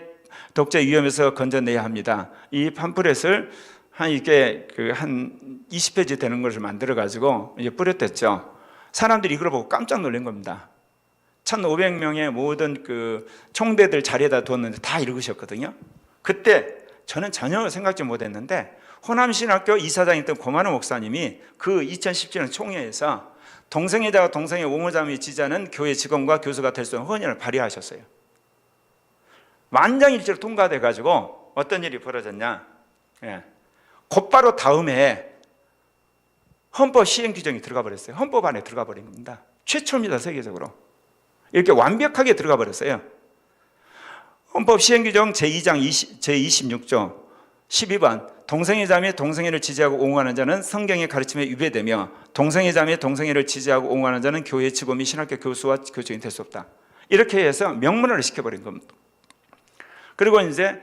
독재 위험에서 건져내야 합니다. 이 팜플렛을 이게 한 20페이지 되는 것을 만들어 가지고 이제 뿌렸댔죠. 사람들이 이걸 보고 깜짝 놀란 겁니다. 1,500명의 모든 그 총대들 자리에다 뒀는데 다 읽으셨거든요. 그때 저는 전혀 생각지 못했는데 호남신학교 이사장이었던 고만호 목사님이 그 2017년 총회에서 동성애자와 동성애 옹호자매를 지지하는 교회 직원과 교수가 될 수 있는 헌의를 발의하셨어요. 만장일치로 통과돼 가지고 어떤 일이 벌어졌냐? 곧바로 다음 해에 헌법 시행 규정이 들어가 버렸어요. 헌법 안에 들어가 버린 겁니다. 최초입니다, 세계적으로. 이렇게 완벽하게 들어가 버렸어요. 헌법 시행 규정 제2장 제26조 12번 동성애자 및 동성애를 지지하고 옹호하는 자는 성경의 가르침에 위배되며 동성애자 및 동성애를 지지하고 옹호하는 자는 교회 직원 및 신학교 교수와 교직원이 될 수 없다. 이렇게 해서 명문화를 시켜버린 겁니다. 그리고 이제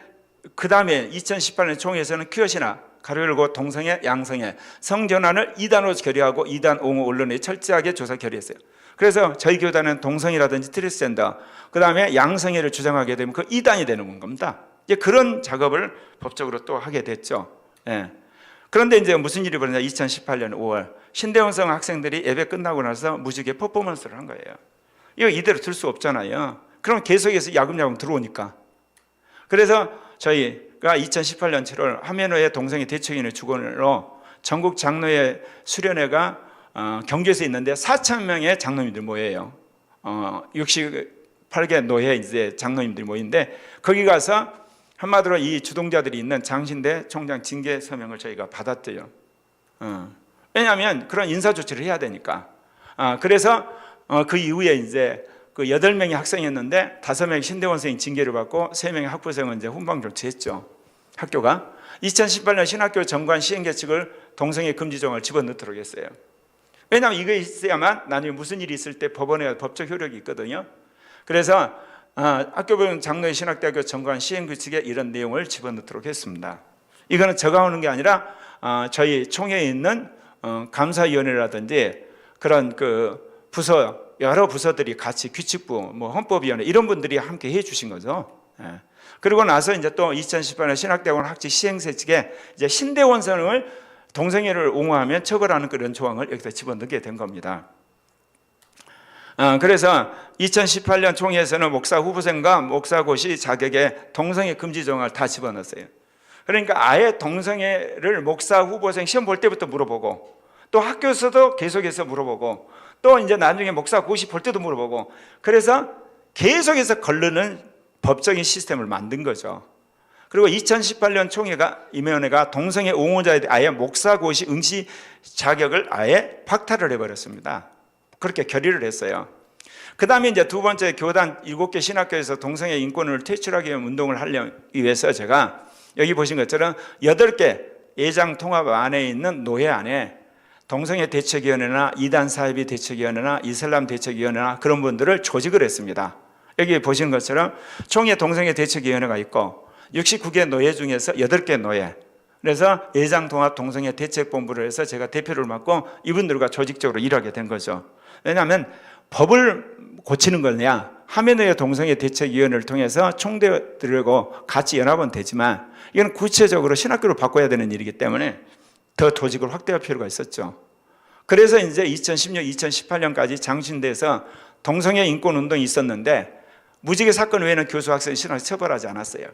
그 다음에 2018년 총회에서는 퀴어 신학 가로 열고 동성애, 양성애, 성전환을 이단으로 결의하고 이단 옹호 언론에 철저하게 조사 결의했어요. 그래서 저희 교단은 동성애라든지 트랜스젠더, 그 다음에 양성애를 주장하게 되면 그 이단이 되는 겁니다. 이제 그런 작업을 법적으로 또 하게 됐죠. 그런데 이제 무슨 일이 벌어졌냐? 2018년 5월 신대원성 학생들이 예배 끝나고 나서 무지개 퍼포먼스를 한 거예요. 이거 이대로 둘 수 없잖아요. 그럼 계속해서 야금야금 들어오니까. 그래서 저희가 2018년 7월 하면호의 동성애 대책위원회 주관으로 전국 장로회 수련회가 경주에서 있는데 4,000명의 장로님들 모여요. 68개 노회 이제 장로님들이 모이는데 거기 가서 한마디로 이 주동자들이 있는 장신대 총장 징계 서명을 저희가 받았대요. 왜냐하면 그런 인사 조치를 해야 되니까. 그래서 그 이후에 이제 그 8명의 학생이었는데 5명의 신대원생이 징계를 받고 3명의 학부생은 이제 훈방 조치했죠. 학교가 2018년 신학교 정관 시행 계책을 동성애 금지 조항을 집어넣도록 했어요. 왜냐하면 이거 있어야만 나중에 무슨 일이 있을 때 법원에 법적 효력이 있거든요. 그래서 학교별 장로회 신학대학교 정관 시행 규칙에 이런 내용을 집어넣도록 했습니다. 이거는 제가 하는 게 아니라 저희 총회에 있는 감사위원회라든지 그런 그 부서 여러 부서들이 같이 규칙부, 뭐 헌법위원회 이런 분들이 함께 해주신 거죠. 그리고 나서 이제 또 2018년 신학대학원 학칙 시행세칙에 이제 신대원성을 동성애를 옹호하면 처벌하는 그런 조항을 여기다 집어넣게 된 겁니다. 그래서 2018년 총회에서는 목사 후보생과 목사고시 자격에 동성애 금지 조항을 다 집어넣었어요. 그러니까 아예 동성애를 목사 후보생 시험 볼 때부터 물어보고 또 학교에서도 계속해서 물어보고 또 이제 나중에 목사 고시 볼 때도 물어보고 그래서 계속해서 걸르는 법적인 시스템을 만든 거죠. 그리고 2018년 총회가 임의원회가 동성애 옹호자에 대해 아예 목사 고시 응시 자격을 아예 박탈을 해버렸습니다. 그렇게 결의를 했어요. 그 다음에 이제 두 번째 교단 7개 신학교에서 동성애 인권을 퇴출하기 위한 운동을 하기 위해서 제가 여기 보신 것처럼 8개 예장 통합 안에 있는 노회 안에 동성애 대책위원회나 이단 사이비 대책위원회나 이슬람 대책위원회나 그런 분들을 조직을 했습니다. 여기 보시는 것처럼 총회 동성애 대책위원회가 있고 69개 노예 중에서 8개 노예, 그래서 예장 통합 동성애 대책본부를 해서 제가 대표를 맡고 이분들과 조직적으로 일하게 된 거죠. 왜냐하면 법을 고치는 거냐, 하면의 동성애 대책위원회를 통해서 총대들하고 같이 연합은 되지만 이건 구체적으로 신학교를 바꿔야 되는 일이기 때문에 더 조직을 확대할 필요가 있었죠. 그래서 이제 2016, 2018년까지 장신대에서 동성애 인권 운동이 있었는데 무지개 사건 외에는 교수, 학생, 신학을 처벌하지 않았어요.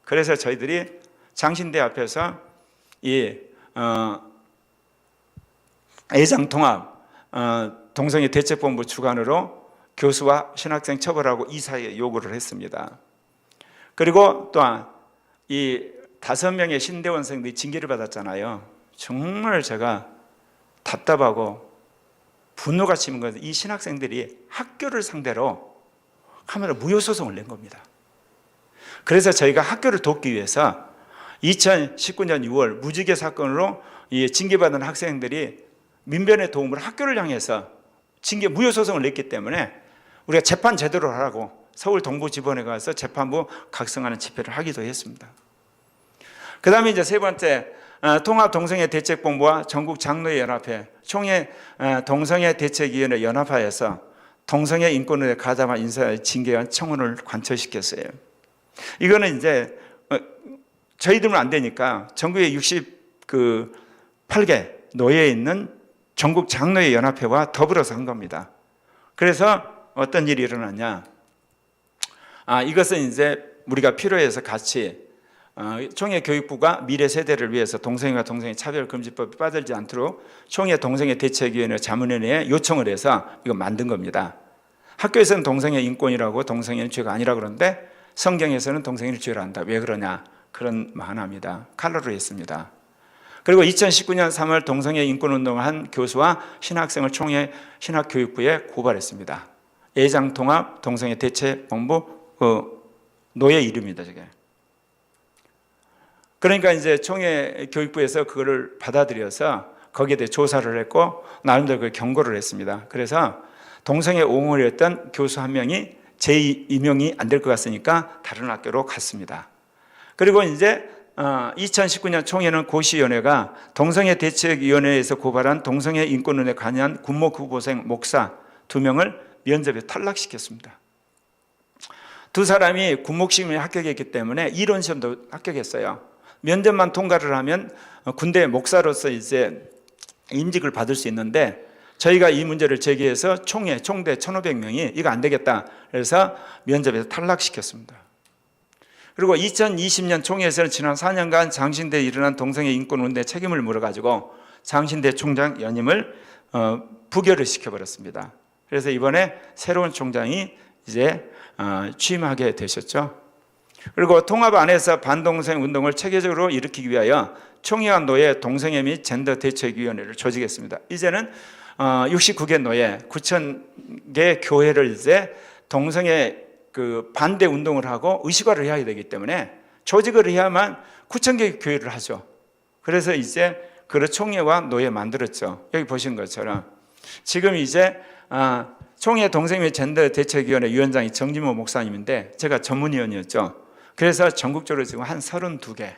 그래서 저희들이 장신대 앞에서 이 예장 통합 동성애 대책본부 주관으로 교수와 신학생 처벌하고 이사에 요구를 했습니다. 그리고 또한 이 5명의 신대원생들이 징계를 받았잖아요. 정말 제가 답답하고 분노가 치는 것은 이 신학생들이 학교를 상대로 카메라 무효소송을 낸 겁니다. 그래서 저희가 학교를 돕기 위해서 2019년 6월 무지개 사건으로 이 징계받은 학생들이 민변의 도움으로 학교를 향해서 징계 무효소송을 냈기 때문에 우리가 재판 제대로 하라고 서울 동부지법원에 가서 재판부 각성하는 집회를 하기도 했습니다. 그 다음에 이제 세 번째 통합 동성애 대책본부와 전국 장로회 연합회, 총회 동성애 대책위원회 연합하여서 동성애 인권에 가담한 인사의 징계한 청원을 관철시켰어요. 이거는 이제 저희들은 안 되니까 전국에 68개 노예에 있는 전국 장로회 연합회와 더불어서 한 겁니다. 그래서 어떤 일이 일어났냐? 이것은 이제 우리가 필요해서 같이 총회 교육부가 미래 세대를 위해서 동성애와 동성애 차별금지법에 빠들지 않도록 총회 동성애 대책위원회 자문위원회에 요청을 해서 이거 만든 겁니다. 학교에서는 동성애 인권이라고 동성애는 죄가 아니라고 그러는데 성경에서는 동성애를 죄로 한다. 왜 그러냐? 그런 만화입니다. 칼라로 했습니다. 그리고 2019년 3월 동성애 인권운동을 한 교수와 신학생을 총회 신학교육부에 고발했습니다. 예장통합 동성애 대책본부 노예 이름입니다. 저게. 그러니까 이제 총회 교육부에서 그거를 받아들여서 거기에 대해 조사를 했고 나름대로 그 경고를 했습니다. 그래서 동성애 옹호를 했던 교수 한 명이 재임용이 안 될 것 같으니까 다른 학교로 갔습니다. 그리고 이제 2019년 총회는 고시위원회가 동성애 대책위원회에서 고발한 동성애 인권운동에 관여한 군목 후보생 목사 2명을 면접에 탈락시켰습니다. 두 사람이 군목시험에 합격했기 때문에 이론 시험도 합격했어요. 면접만 통과를 하면 군대 목사로서 이제 임직을 받을 수 있는데 저희가 이 문제를 제기해서 총대 1,500명이 이거 안 되겠다 그래서 면접에서 탈락시켰습니다. 그리고 2020년 총회에서는 지난 4년간 장신대에 일어난 동성애 인권운동의 책임을 물어가지고 장신대 총장 연임을 부결을 시켜버렸습니다. 그래서 이번에 새로운 총장이 이제 취임하게 되셨죠. 그리고 통합 안에서 반동성 운동을 체계적으로 일으키기 위하여 총회와 노예 동성애 및 젠더 대책위원회를 조직했습니다. 이제는 69개 노예 9,000개 교회를 이제 동성애 그 반대 운동을 하고 의식화를 해야 되기 때문에 조직을 해야만 9,000개 교회를 하죠. 그래서 이제 그런 총회와 노예 만들었죠. 여기 보신 것처럼 지금 이제 총회 동성애 젠더 대책위원회 위원장이 정진모 목사님인데 제가 전문위원이었죠. 그래서 전국적으로 지금 한 32개,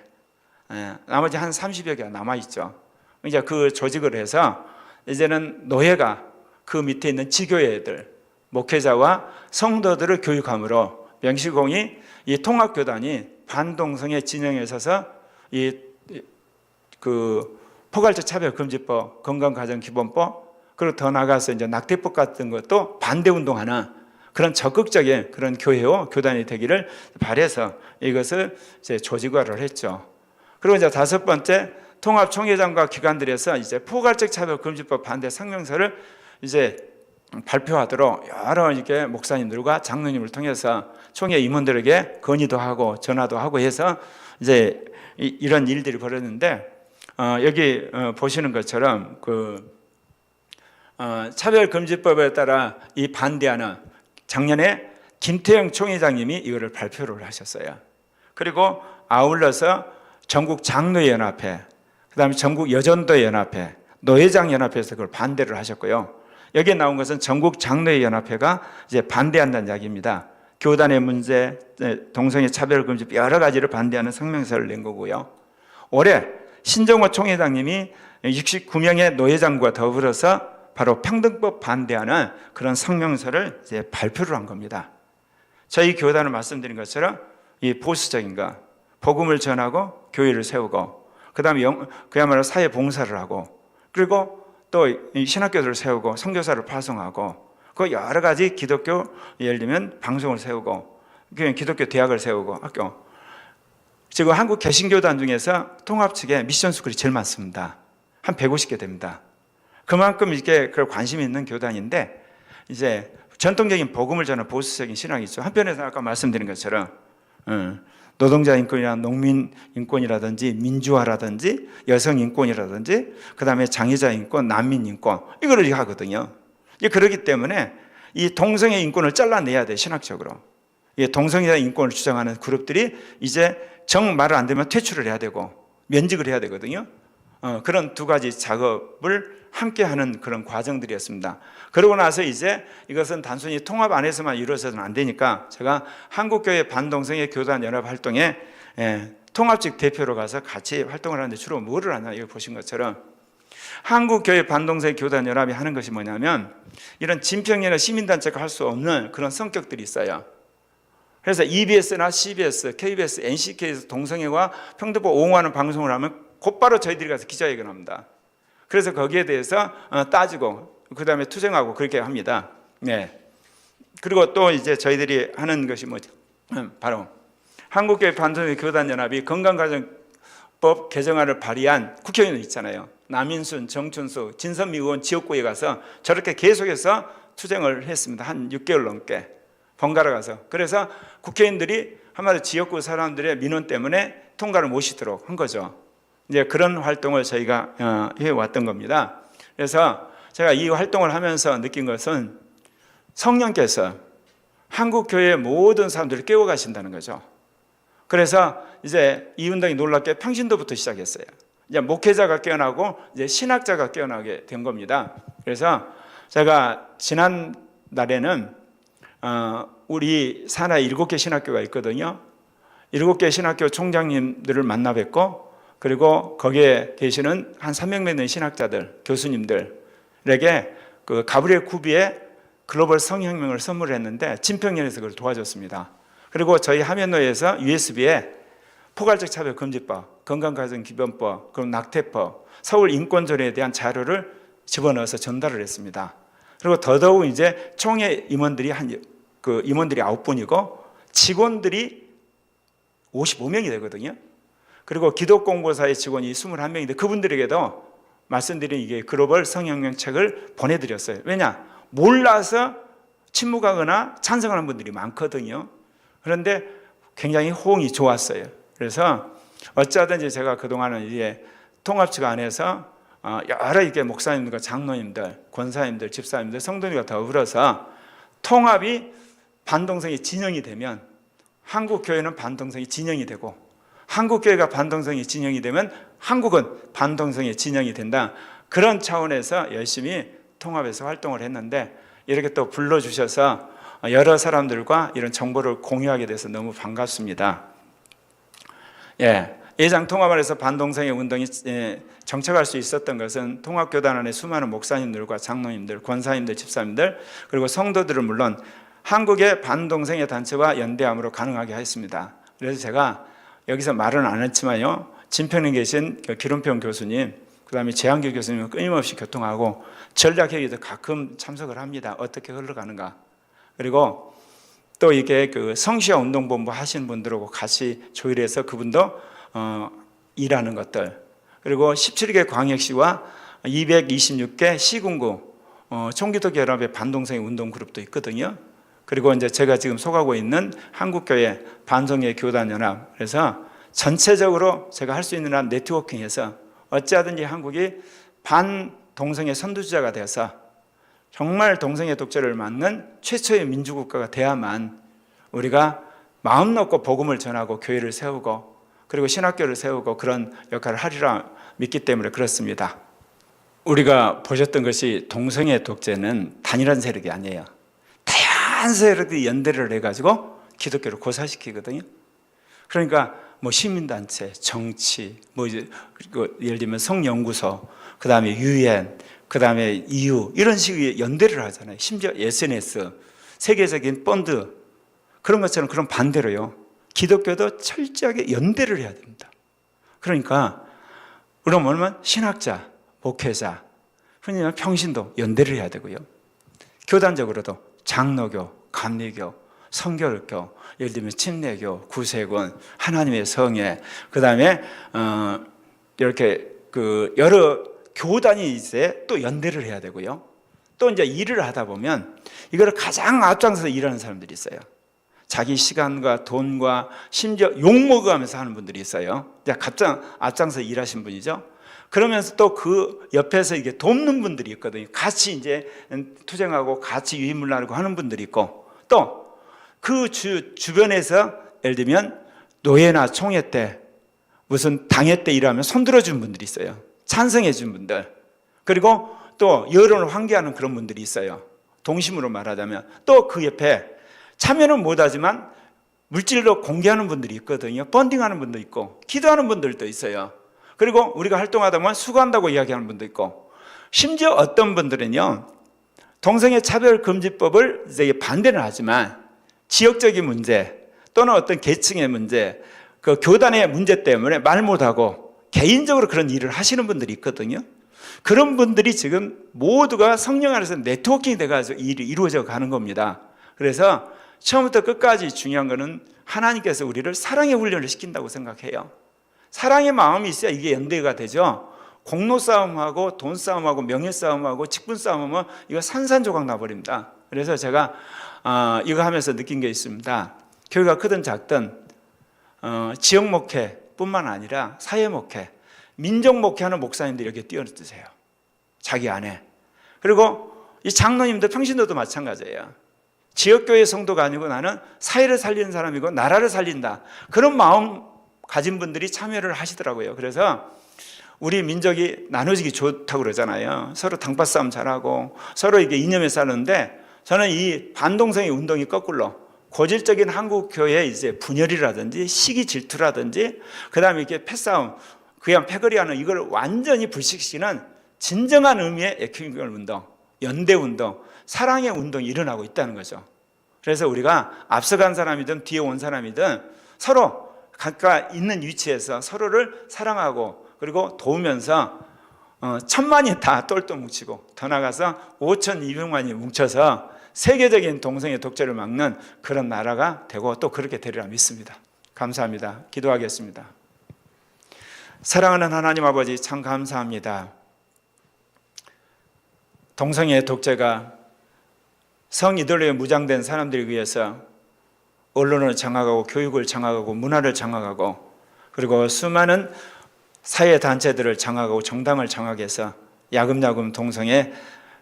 나머지 한 30여 개가 남아있죠. 이제 그 조직을 해서 이제는 노예가 그 밑에 있는 지교회들, 목회자와 성도들을 교육함으로 명시공이 이 통합교단이 반동성애 진영에 서서 그 포괄적 차별금지법, 건강가정기본법, 그리고 더 나아가서 이제 낙태법 같은 것도 반대 운동하는 그런 적극적인 그런 교회와 교단이 되기를 바라서 이것을 이제 조직화를 했죠. 그리고 이제 5번째 통합총회장과 기관들에서 이제 포괄적 차별금지법 반대 성명서를 이제 발표하도록 여러 이렇게 목사님들과 장로님을 통해서 총회 임원들에게 건의도 하고 전화도 하고 해서 이제 이런 일들이 벌어졌는데 여기 보시는 것처럼 그 차별금지법에 따라 이 반대하는 작년에 김태형 총회장님이 이거를 발표를 하셨어요. 그리고 아울러서 전국 장로연합회, 그다음에 전국 여전도연합회, 노회장연합회에서 그걸 반대를 하셨고요. 여기에 나온 것은 전국 장로연합회가 이제 반대한다는 이야기입니다. 교단의 문제, 동성애 차별금지 여러 가지를 반대하는 성명서를 낸 거고요. 올해 신정호 총회장님이 69명의 노회장과 더불어서 바로 평등법 반대하는 그런 성명서를 이제 발표를 한 겁니다. 저희 교단을 말씀드린 것처럼 이 보수적인 것, 복음을 전하고 교회를 세우고, 그 다음에 그야말로 사회 봉사를 하고, 그리고 또 신학교들을 세우고 선교사를 파송하고, 그 여러 가지 기독교 예를 들면 방송을 세우고, 기독교 대학을 세우고 학교. 지금 한국 개신교단 중에서 통합 측에 미션 스쿨이 제일 많습니다. 한 150개 됩니다. 그만큼 이렇게 관심이 있는 교단인데 이제 전통적인 복음을 전하는 보수적인 신앙이죠. 한편에서 아까 말씀드린 것처럼 노동자 인권이나 농민 인권이라든지 민주화라든지 여성 인권이라든지 그다음에 장애자 인권, 난민 인권 이거를 하거든요. 그렇기 때문에 이 동성애 인권을 잘라내야 돼 신학적으로. 동성애 인권을 주장하는 그룹들이 이제 정 말을 안 되면 퇴출을 해야 되고 면직을 해야 되거든요. 그런 두 가지 작업을 함께 하는 그런 과정들이었습니다. 그러고 나서 이제 이것은 단순히 통합 안에서만 이루어서는 안 되니까 제가 한국교회 반동성애 교단 연합 활동에 통합직 대표로 가서 같이 활동을 하는데 주로 뭐를 하냐 이거 보신 것처럼 한국교회 반동성애 교단 연합이 하는 것이 뭐냐면 이런 진평이나 시민단체가 할 수 없는 그런 성격들이 있어요. 그래서 EBS나 CBS, KBS, NCK에서 동성애와 평등법 옹호하는 방송을 하면 곧바로 저희들이 가서 기자회견을 합니다. 그래서 거기에 대해서 따지고 그 다음에 투쟁하고 그렇게 합니다. 네. 그리고 또 이제 저희들이 하는 것이 뭐죠? 바로 한국교회 반동성애 교단연합이 건강가정법 개정안을 발의한 국회의원 있잖아요. 남인순, 정춘수, 진선미 의원 지역구에 가서 저렇게 계속해서 투쟁을 했습니다. 한 6개월 넘게 번갈아 가서. 그래서 국회의원들이 한마디로 지역구 사람들의 민원 때문에 통과를 모시도록 한 거죠. 이제 그런 활동을 저희가 해왔던 겁니다. 그래서 제가 이 활동을 하면서 느낀 것은 성령께서 한국교회의 모든 사람들을 깨워가신다는 거죠. 그래서 이제 이 운동이 놀랍게 평신도부터 시작했어요. 이제 목회자가 깨어나고 이제 신학자가 깨어나게 된 겁니다. 그래서 제가 지난 날에는 우리 산하에 7개 신학교가 있거든요. 7개 신학교 총장님들을 만나 뵙고, 그리고 거기에 계시는 한 300명 되는 신학자들, 교수님들에게 그 가브리엘 쿠비의 글로벌 성혁명을 선물했는데 진평연에서 그걸 도와줬습니다. 그리고 저희 하면노에서 USB에 포괄적 차별금지법, 건강가정기본법, 그리고 낙태법, 서울 인권조례에 대한 자료를 집어넣어서 전달을 했습니다. 그리고 더더욱 이제 총회 임원들이 임원들이 9분이고 직원들이 55명이 되거든요. 그리고 기독공보사의 직원이 21명인데 그분들에게도 말씀드린 이게 글로벌 성혁명 책을 보내드렸어요. 왜냐? 몰라서 침묵하거나 찬성하는 분들이 많거든요. 그런데 굉장히 호응이 좋았어요. 그래서 어쩌든지 제가 그동안은 이제 통합측 안에서 여러 이렇게 목사님들과 장로님들, 권사님들, 집사님들, 성도님과 더불어서 통합이 반동성이 진영이 되면 한국교회는 반동성이 진영이 되고, 한국교회가 반동성이 진영이 되면 한국은 반동성이 진영이 된다. 그런 차원에서 열심히 통합에서 활동을 했는데 이렇게 또 불러주셔서 여러 사람들과 이런 정보를 공유하게 돼서 너무 반갑습니다. 예장 통합안에서 반동성애 운동이 정착할 수 있었던 것은 통합교단 안에 수많은 목사님들과 장로님들, 권사님들, 집사님들, 그리고 성도들은 물론 한국의 반동성애 단체와 연대함으로 가능하게 했습니다. 그래서 제가 여기서 말은 안 했지만요, 진평에 계신 기름평 교수님, 그 다음에 재한교 교수님은 끊임없이 교통하고 전략회의도 가끔 참석을 합니다. 어떻게 흘러가는가. 그리고 또 이게 그 성시화 운동본부 하신 분들하고 같이 조율해서 그분도 일하는 것들, 그리고 17개 광역시와 226개 시군구 총기도 결합의 반동성애 운동 그룹도 있거든요. 그리고 이제 제가 지금 속하고 있는 한국교회 반성애 교단연합, 그래서 전체적으로 제가 할 수 있는 한 네트워킹해서 어찌하든지 한국이 반동성애 선두주자가 되어서 정말 동성애 독재를 막는 최초의 민주국가가 돼야만 우리가 마음 놓고 복음을 전하고 교회를 세우고 그리고 신학교를 세우고 그런 역할을 하리라 믿기 때문에 그렇습니다. 우리가 보셨던 것이 동성애 독재는 단일한 세력이 아니에요. 다양한 세력들이 연대를 해가지고 기독교를 고사시키거든요. 그러니까 뭐 시민단체, 정치, 뭐 이제 예를 들면 성연구소, 그 다음에 유엔, 그 다음에 EU 이런 식의 연대를 하잖아요. 심지어 SNS, 세계적인 펀드 그런 것처럼 그런 반대로요. 기독교도 철저하게 연대를 해야 됩니다. 그러니까 우리가 뭐냐면 신학자, 목회자, 흔히 말하면 평신도 연대를 해야 되고요. 교단적으로도 장로교, 감리교, 성결교, 예를 들면 침례교, 구세군, 하나님의 성회, 그 다음에 이렇게 그 여러 교단이 이제 또 연대를 해야 되고요. 또 이제 일을 하다 보면 이걸 가장 앞장서서 일하는 사람들이 있어요. 자기 시간과 돈과 심지어 욕먹어가면서 하는 분들이 있어요. 가장 앞장서 일하신 분이죠. 그러면서 또 그 옆에서 이게 돕는 분들이 있거든요. 같이 이제 투쟁하고 같이 유인물 나누고 하는 분들이 있고, 또 그 주변에서 예를 들면 노예나 총회 때 무슨 당회 때 일하면 손들어 준 분들이 있어요. 찬성해 준 분들. 그리고 또 여론을 환기하는 그런 분들이 있어요. 동심으로 말하자면. 또 그 옆에 참여는 못하지만 물질로 공개하는 분들이 있거든요. 펀딩하는 분도 있고 기도하는 분들도 있어요. 그리고 우리가 활동하다 보면 수고한다고 이야기하는 분도 있고, 심지어 어떤 분들은요 동성애 차별금지법을 이제 반대는 하지만 지역적인 문제 또는 어떤 계층의 문제, 그 교단의 문제 때문에 말 못하고 개인적으로 그런 일을 하시는 분들이 있거든요. 그런 분들이 지금 모두가 성령 안에서 네트워킹이 돼가지고 일이 이루어져 가는 겁니다. 그래서 처음부터 끝까지 중요한 거는 하나님께서 우리를 사랑의 훈련을 시킨다고 생각해요. 사랑의 마음이 있어야 이게 연대가 되죠. 공로 싸움하고 돈 싸움하고 명예 싸움하고 직분 싸움하면 이거 산산조각 나버립니다. 그래서 제가 이거 하면서 느낀 게 있습니다. 교회가 크든 작든 지역 목회뿐만 아니라 사회 목회, 민족 목회하는 목사님들이 여기에 뛰어드세요. 자기 안에. 그리고 이 장로님들, 평신도도 마찬가지예요. 지역교회 성도가 아니고 나는 사회를 살리는 사람이고 나라를 살린다. 그런 마음 가진 분들이 참여를 하시더라고요. 그래서 우리 민족이 나눠지기 좋다고 그러잖아요. 서로 당파 싸움 잘하고 서로 이게 이념에 싸우는데 저는 이 반동성의 운동이 거꾸로 고질적인 한국 교회의 이제 분열이라든지 시기 질투라든지 그다음에 이렇게 패싸움, 그냥 패거리하는 이걸 완전히 불식시키는 진정한 의미의 에큐메니컬 운동, 연대 운동, 사랑의 운동이 일어나고 있다는 거죠. 그래서 우리가 앞서간 사람이든 뒤에 온 사람이든 서로 각각 있는 위치에서 서로를 사랑하고 그리고 도우면서 1000만이 다 똘똘 뭉치고 더 나가서 5200만이 뭉쳐서 세계적인 동성애 독재를 막는 그런 나라가 되고 또 그렇게 되리라 믿습니다. 감사합니다. 기도하겠습니다. 사랑하는 하나님 아버지, 참 감사합니다. 동성애 독재가 성이들로에 무장된 사람들에 의해서 언론을 장악하고 교육을 장악하고 문화를 장악하고 그리고 수많은 사회단체들을 장악하고 정당을 장악해서 야금야금 동성애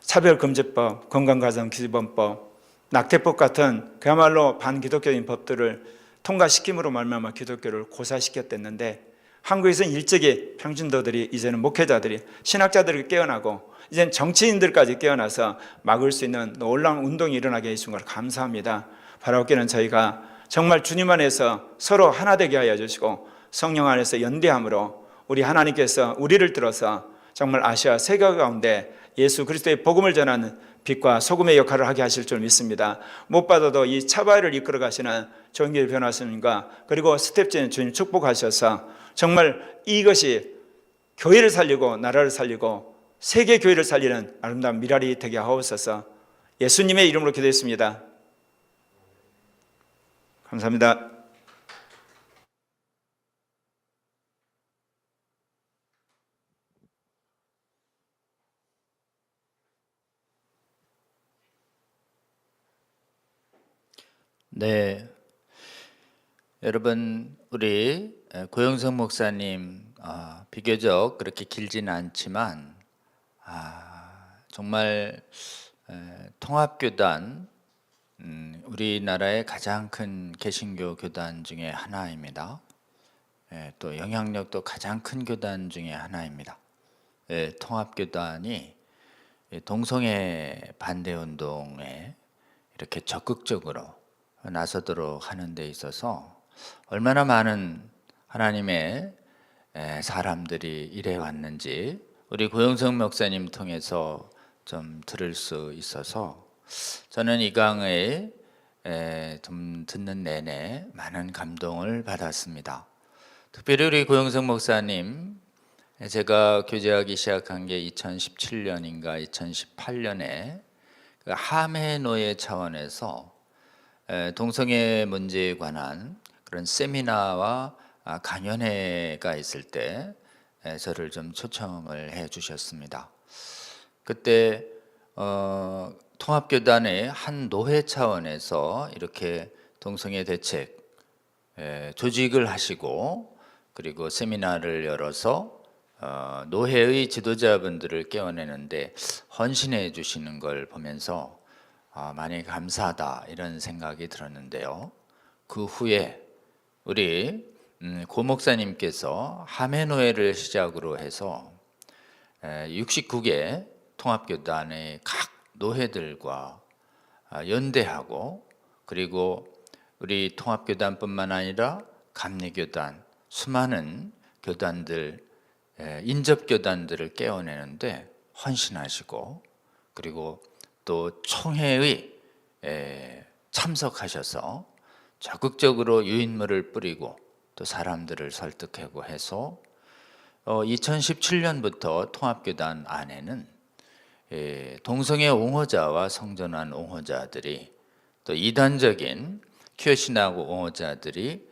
차별금지법, 건강가정기본법, 낙태법 같은 그야말로 반기독교인 법들을 통과시킴으로 말미암아 기독교를 고사시켰댔는데 한국에서는 일찍이 평신도들이 이제는 목회자들이 신학자들이 깨어나고 이제는 정치인들까지 깨어나서 막을 수 있는 놀라운 운동이 일어나게 해주신 걸 감사합니다. 바라옵기는 저희가 정말 주님 안에서 서로 하나 되게 하여 주시고 성령 안에서 연대함으로 우리 하나님께서 우리를 들어서 정말 아시아 세계 가운데 예수 그리스도의 복음을 전하는 빛과 소금의 역할을 하게 하실 줄 믿습니다. 무엇보다도 이 차바이를 이끌어 가시는 정길 변호사님과 그리고 스텝진 주님 축복하셔서 정말 이것이 교회를 살리고 나라를 살리고 세계 교회를 살리는 아름다운 미랄이 되게 하옵소서. 예수님의 이름으로 기도했습니다. 감사합니다. 네, 여러분 우리 고영석 목사님 비교적 그렇게 길지는 않지만 정말 통합교단 우리나라의 가장 큰 개신교 교단 중에 하나입니다. 또 영향력도 가장 큰 교단 중에 하나입니다. 통합교단이 동성애 반대운동에 이렇게 적극적으로 나서도록 하는 데 있어서 얼마나 많은 하나님의 사람들이 일해 왔는지 우리 고영석 목사님 통해서 좀 들을 수 있어서 저는 이 강의 좀 듣는 내내 많은 감동을 받았습니다. 특별히 우리 고영석 목사님, 제가 교제하기 시작한 게 2017년인가 2018년에 그 함해노예 차원에서 동성애 문제에 관한 그런 세미나와 강연회가 있을 때 저를 좀 초청을 해 주셨습니다. 그때 통합교단의 한 노회 차원에서 이렇게 동성애 대책 조직을 하시고 그리고 세미나를 열어서 노회의 지도자분들을 깨워내는데 헌신해 주시는 걸 보면서 많이 감사하다 이런 생각이 들었는데요. 그 후에 우리 고 목사님께서 함해노예를 시작으로 해서 69개 통합교단의 각 노회들과 연대하고 그리고 우리 통합교단뿐만 아니라 감리교단 수많은 교단들 인접교단들을 깨워내는데 헌신하시고 그리고 또 총회의 참석하셔서 적극적으로 유인물을 뿌리고 또 사람들을 설득하고 해서 2017년부터 통합교단 안에는 동성애 옹호자와 성전환 옹호자들이 또 이단적인 퀴어 신학자들이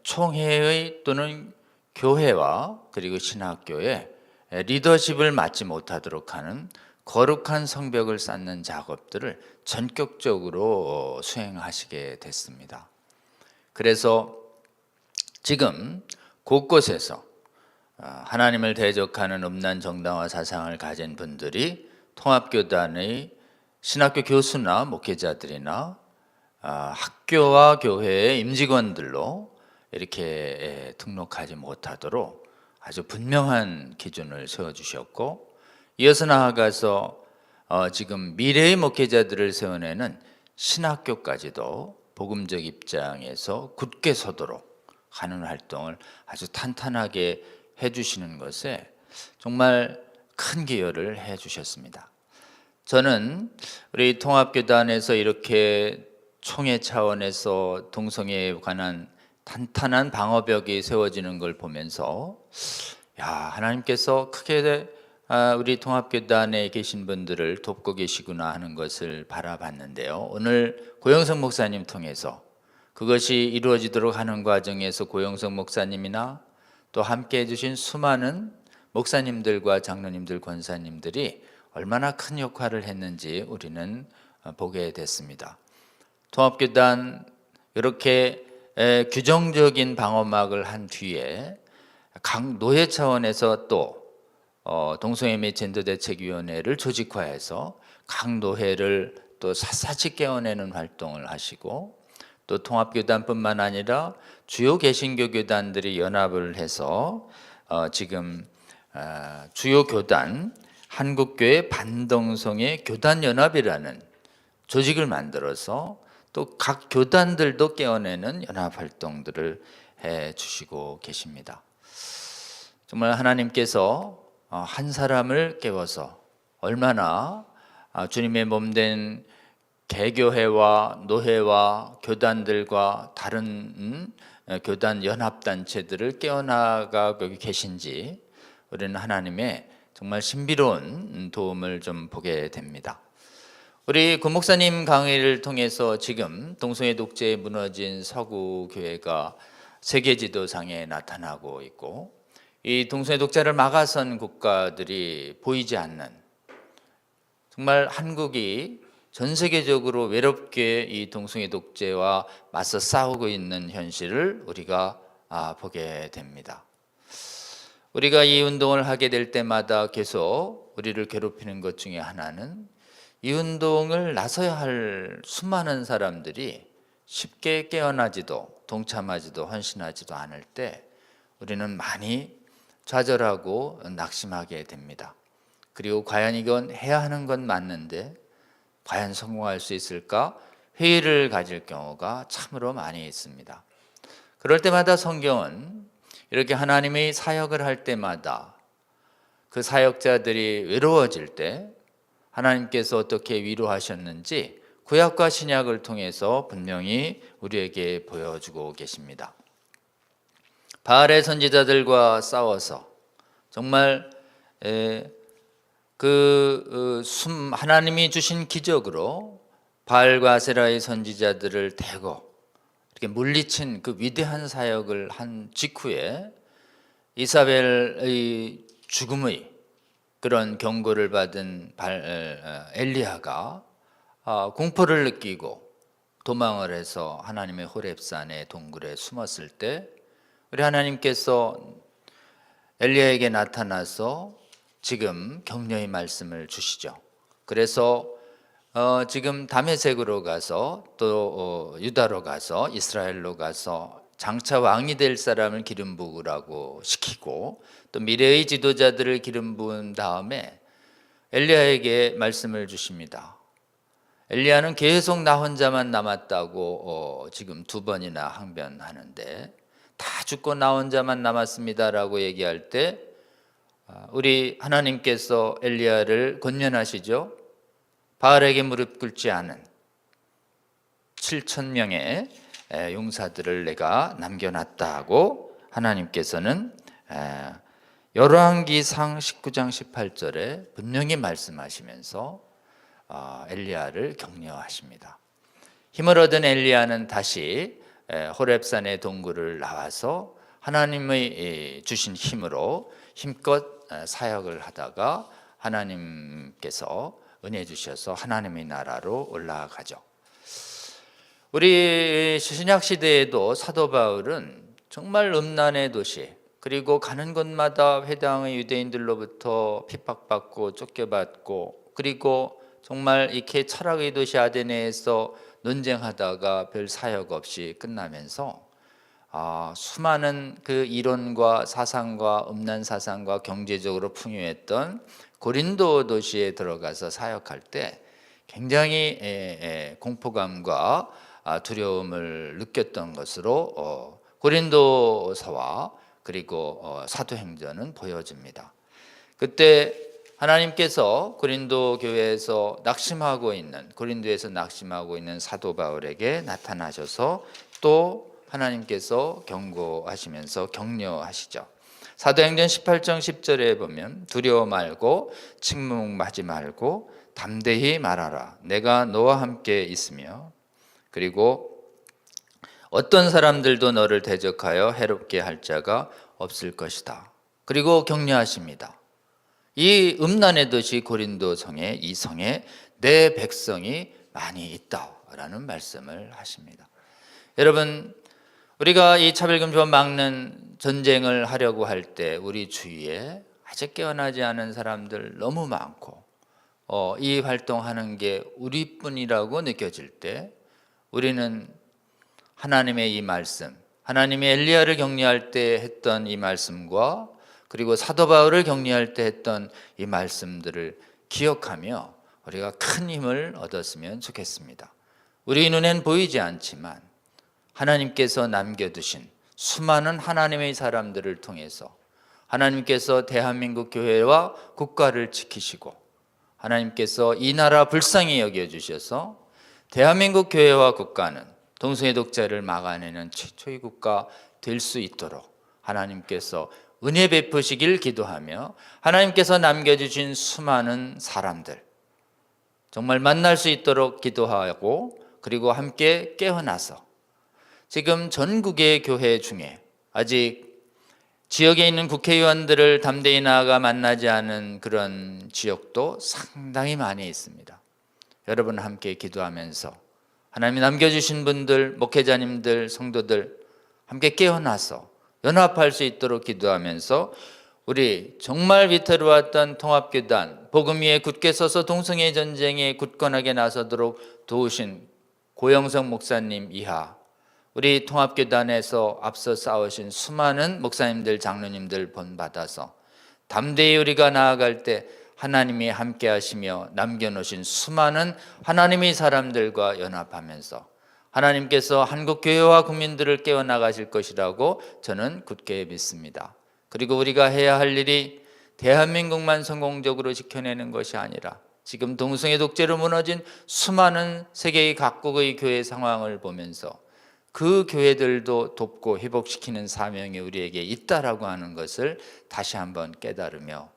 총회의 또는 교회와 그리고 신학교에 리더십을 맡지 못하도록 하는 거룩한 성벽을 쌓는 작업들을 전격적으로 수행하시게 됐습니다. 그래서 지금 곳곳에서 하나님을 대적하는 음란 정당화 사상을 가진 분들이 통합교단의 신학교 교수나 목회자들이나 학교와 교회의 임직원들로 이렇게 등록하지 못하도록 아주 분명한 기준을 세워주셨고, 이어서 나아가서 지금 미래의 목회자들을 세워내는 신학교까지도 복음적 입장에서 굳게 서도록 하는 활동을 아주 탄탄하게 해주시는 것에 정말 큰 기여를 해주셨습니다. 저는 우리 통합교단에서 이렇게 총회 차원에서 동성애에 관한 탄탄한 방어벽이 세워지는 걸 보면서 하나님께서 크게 우리 통합교단에 계신 분들을 돕고 계시구나 하는 것을 바라봤는데요. 오늘 고영석 목사님 통해서 그것이 이루어지도록 하는 과정에서 고영석 목사님이나 또 함께 해주신 수많은 목사님들과 장로님들, 권사님들이 얼마나 큰 역할을 했는지 우리는 보게 됐습니다. 통합교단 이렇게 규정적인 방어막을 한 뒤에 각 노회 차원에서 또 동성애 및 젠더 대책위원회를 조직화해서 각 노회를 또 샅샅이 깨어내는 활동을 하시고, 또 통합교단뿐만 아니라 주요 개신교 교단들이 연합을 해서 지금 주요 교단 한국교회 반동성애 교단연합이라는 조직을 만들어서 또 각 교단들도 깨어내는 연합 활동들을 해 주시고 계십니다. 정말 하나님께서 한 사람을 깨워서 얼마나 주님의 몸된 개교회와 노회와 교단들과 다른 교단 연합단체들을 깨어나가고 계신지 우리는 하나님의 정말 신비로운 도움을 좀 보게 됩니다. 우리 구 목사님 강의를 통해서 지금 동성애 독재에 무너진 서구 교회가 세계 지도상에 나타나고 있고, 이 동성애 독재를 막아선 국가들이 보이지 않는, 정말 한국이 전 세계적으로 외롭게 이 동성애 독재와 맞서 싸우고 있는 현실을 우리가 보게 됩니다. 우리가 이 운동을 하게 될 때마다 계속 우리를 괴롭히는 것 중에 하나는, 이 운동을 나서야 할 수많은 사람들이 쉽게 깨어나지도 동참하지도 헌신하지도 않을 때 우리는 많이 좌절하고 낙심하게 됩니다. 그리고 과연 이건 해야 하는 건 맞는데 과연 성공할 수 있을까? 회의를 가질 경우가 참으로 많이 있습니다. 그럴 때마다 성경은 이렇게 하나님의 사역을 할 때마다 그 사역자들이 외로워질 때 하나님께서 어떻게 위로하셨는지 구약과 신약을 통해서 분명히 우리에게 보여주고 계십니다. 바알의 선지자들과 싸워서 정말 하나님이 주신 기적으로 바알과 아세라의 선지자들을 대거 이렇게 물리친 그 위대한 사역을 한 직후에 이사벨의 죽음의 그런 경고를 받은 엘리야가 공포를 느끼고 도망을 해서 하나님의 호렙산의 동굴에 숨었을 때 우리 하나님께서 엘리야에게 나타나서 지금 격려의 말씀을 주시죠. 그래서 지금 다메섹으로 가서 또 유다로 가서 이스라엘로 가서 장차 왕이 될 사람을 기름 부으라고 시키고, 또 미래의 지도자들을 기름 부은 다음에 엘리야에게 말씀을 주십니다. 엘리야는 계속 나 혼자만 남았다고 지금 2번이나 항변하는데, 다 죽고 나 혼자만 남았습니다라고 얘기할 때 우리 하나님께서 엘리야를 권면하시죠. 바알에게 무릎 꿇지 않은 7,000명의 용사들을 내가 남겨놨다고 하나님께서는 열왕기상 19장 18절에 분명히 말씀하시면서 엘리야를 격려하십니다. 힘을 얻은 엘리야는 다시 호렙산의 동굴을 나와서 하나님의 주신 힘으로 힘껏 사역을 하다가 하나님께서 은혜 주셔서 하나님의 나라로 올라가죠. 우리 신약 시대에도 사도 바울은 정말 음란의 도시, 그리고 가는 곳마다 회당의 유대인들로부터 핍박받고 쫓겨받고, 그리고 정말 이렇게 철학의 도시 아테네에서 논쟁하다가 별 사역 없이 끝나면서 수많은 그 이론과 사상과 음란 사상과 경제적으로 풍요했던 고린도 도시에 들어가서 사역할 때 굉장히 공포감과 두려움을 느꼈던 것으로 고린도서와 그리고 사도행전은 보여집니다. 그때 하나님께서 고린도 교회에서 고린도에서 낙심하고 있는 사도 바울에게 나타나셔서 또 하나님께서 경고하시면서 격려하시죠. 사도행전 18장 10절에 보면 두려워 말고 침묵하지 말고 담대히 말하라. 내가 너와 함께 있으며 그리고 어떤 사람들도 너를 대적하여 해롭게 할 자가 없을 것이다. 그리고 격려하십니다. 이 음란의 도시 고린도 성에, 이 성에 내 백성이 많이 있다라는 말씀을 하십니다. 여러분, 우리가 이 차별금지법 막는 전쟁을 하려고 할 때 우리 주위에 아직 깨어나지 않은 사람들 너무 많고 이 활동하는 게 우리뿐이라고 느껴질 때 우리는 하나님의 이 말씀, 하나님이 엘리야를 격려할 때 했던 이 말씀과 그리고 사도 바울을 격려할 때 했던 이 말씀들을 기억하며 우리가 큰 힘을 얻었으면 좋겠습니다. 우리 눈엔 보이지 않지만 하나님께서 남겨두신 수많은 하나님의 사람들을 통해서 하나님께서 대한민국 교회와 국가를 지키시고 하나님께서 이 나라 불쌍히 여겨주셔서 대한민국 교회와 국가는 동성애 독재를 막아내는 최초의 국가 될 수 있도록 하나님께서 은혜 베푸시길 기도하며 하나님께서 남겨주신 수많은 사람들 정말 만날 수 있도록 기도하고 그리고 함께 깨어나서 지금 전국의 교회 중에 아직 지역에 있는 국회의원들을 담대히 나아가 만나지 않은 그런 지역도 상당히 많이 있습니다. 여러분 함께 기도하면서 하나님이 남겨주신 분들, 목회자님들, 성도들 함께 깨어나서 연합할 수 있도록 기도하면서 우리 정말 위태로웠던 통합교단, 복음 위에 굳게 서서 동성애 전쟁에 굳건하게 나서도록 도우신 고영석 목사님 이하 우리 통합교단에서 앞서 싸우신 수많은 목사님들, 장로님들 본받아서 담대히 우리가 나아갈 때 하나님이 함께 하시며 남겨놓으신 수많은 하나님의 사람들과 연합하면서 하나님께서 한국교회와 국민들을 깨워나가실 것이라고 저는 굳게 믿습니다. 그리고 우리가 해야 할 일이 대한민국만 성공적으로 지켜내는 것이 아니라 지금 동성애 독재로 무너진 수많은 세계의 각국의 교회 상황을 보면서 그 교회들도 돕고 회복시키는 사명이 우리에게 있다라고 하는 것을 다시 한번 깨달으며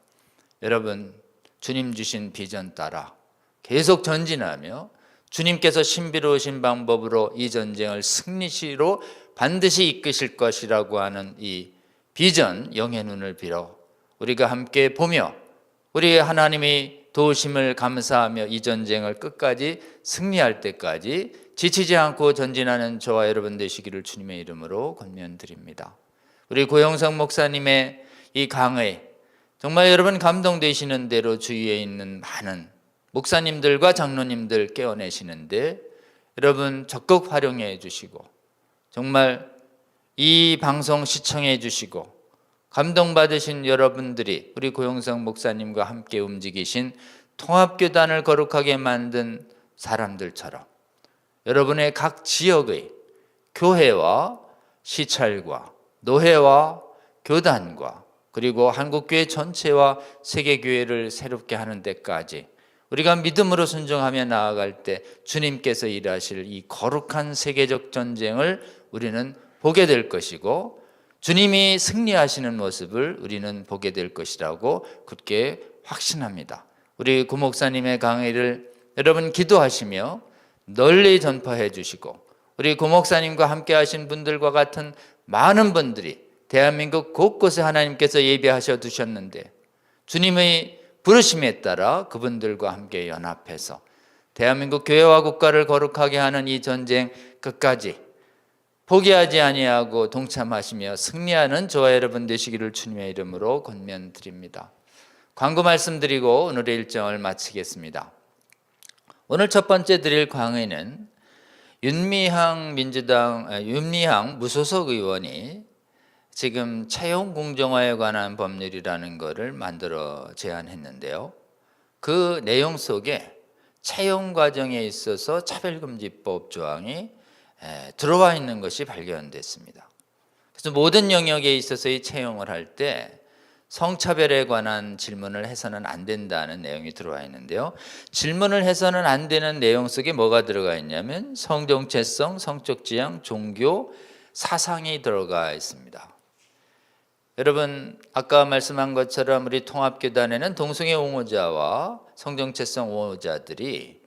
여러분 주님 주신 비전 따라 계속 전진하며 주님께서 신비로우신 방법으로 이 전쟁을 승리시로 반드시 이끄실 것이라고 하는 이 비전 영의 눈을 빌어 우리가 함께 보며 우리 하나님의 도우심을 감사하며 이 전쟁을 끝까지 승리할 때까지 지치지 않고 전진하는 저와 여러분 되시기를 주님의 이름으로 권면드립니다. 우리 고영석 목사님의 이 강의 정말 여러분 감동되시는 대로 주위에 있는 많은 목사님들과 장로님들 깨어내시는데 여러분 적극 활용해 주시고 정말 이 방송 시청해 주시고 감동받으신 여러분들이 우리 고영석 목사님과 함께 움직이신 통합교단을 거룩하게 만든 사람들처럼 여러분의 각 지역의 교회와 시찰과 노회와 교단과 그리고 한국교회 전체와 세계교회를 새롭게 하는 데까지 우리가 믿음으로 순종하며 나아갈 때 주님께서 일하실 이 거룩한 세계적 전쟁을 우리는 보게 될 것이고 주님이 승리하시는 모습을 우리는 보게 될 것이라고 굳게 확신합니다. 우리 구 목사님의 강의를 여러분 기도하시며 널리 전파해 주시고 우리 고목사님과 함께 하신 분들과 같은 많은 분들이 대한민국 곳곳에 하나님께서 예배하셔 두셨는데 주님의 부르심에 따라 그분들과 함께 연합해서 대한민국 교회와 국가를 거룩하게 하는 이 전쟁 끝까지 포기하지 아니하고 동참하시며 승리하는 저와 여러분 되시기를 주님의 이름으로 권면드립니다. 광고 말씀드리고 오늘의 일정을 마치겠습니다. 오늘 첫 번째 드릴 강의는 윤미향 무소속 의원이 지금 채용 공정화에 관한 법률이라는 것을 만들어 제안했는데요. 그 내용 속에 채용 과정에 있어서 차별금지법 조항이 들어와 있는 것이 발견됐습니다. 그래서 모든 영역에 있어서의 채용을 할 때 성차별에 관한 질문을 해서는 안 된다는 내용이 들어와 있는데요. 질문을 해서는 안 되는 내용 속에 뭐가 들어가 있냐면 성정체성, 성적 지향, 종교, 사상이 들어가 있습니다. 여러분 아까 말씀한 것처럼 우리 통합교단에는 동성애 옹호자와 성정체성 옹호자들이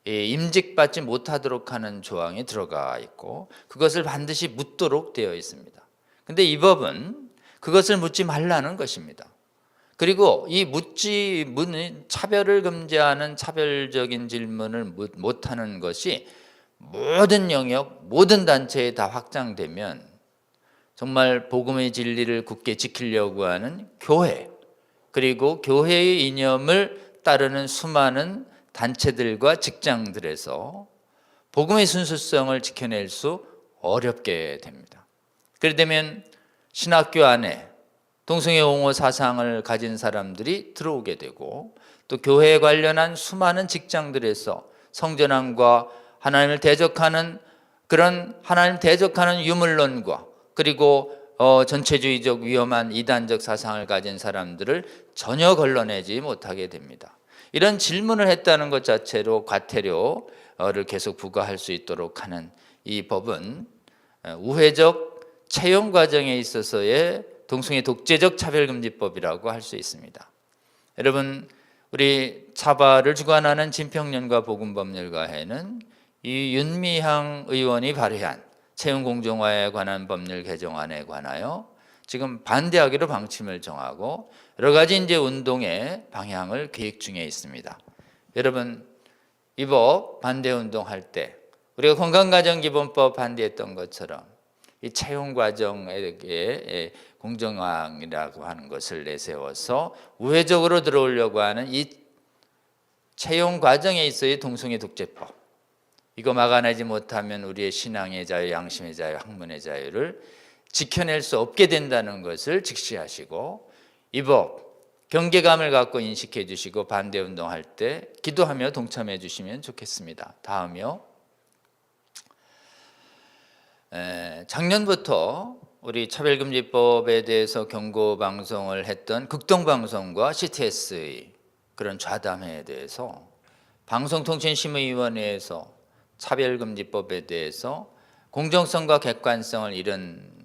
임직받지 못하도록 하는 조항이 들어가 있고 그것을 반드시 묻도록 되어 있습니다. 그런데 이 법은 그것을 묻지 말라는 것입니다. 그리고 이 차별을 금지하는 차별적인 질문을 못하는 것이 모든 영역, 모든 단체에 다 확장되면 정말 복음의 진리를 굳게 지키려고 하는 교회, 그리고 교회의 이념을 따르는 수많은 단체들과 직장들에서 복음의 순수성을 지켜낼 수 어렵게 됩니다. 그렇게 되면 신학교 안에 동성애 옹호 사상을 가진 사람들이 들어오게 되고 또 교회에 관련한 수많은 직장들에서 성전함과 하나님을 대적하는 그런 하나님 대적하는 유물론과 그리고 전체주의적 위험한 이단적 사상을 가진 사람들을 전혀 걸러내지 못하게 됩니다. 이런 질문을 했다는 것 자체로 과태료를 계속 부과할 수 있도록 하는 이 법은 우회적 채용 과정에 있어서의 동성애 독재적 차별금지법이라고 할 수 있습니다. 여러분 우리 차발을 주관하는 진평련과 복음법률가회는 이 윤미향 의원이 발의한 채용 공정화에 관한 법률 개정안에 관하여 지금 반대하기로 방침을 정하고 여러 가지 이제 운동의 방향을 계획 중에 있습니다. 여러분 이 법 반대 운동할 때 우리가 건강가정기본법 반대했던 것처럼 이 채용 과정에 공정화이라고 하는 것을 내세워서 우회적으로 들어오려고 하는 이 채용 과정에 있어의 동성애 독재법, 이거 막아내지 못하면 우리의 신앙의 자유, 양심의 자유, 학문의 자유를 지켜낼 수 없게 된다는 것을 직시하시고 이 법 경계감을 갖고 인식해 주시고 반대운동할 때 기도하며 동참해 주시면 좋겠습니다. 다음이요. 작년부터 우리 차별금지법에 대해서 경고방송을 했던 극동방송과 CTS의 그런 좌담회에 대해서 방송통신심의위원회에서 차별금지법에 대해서 공정성과 객관성을 잃은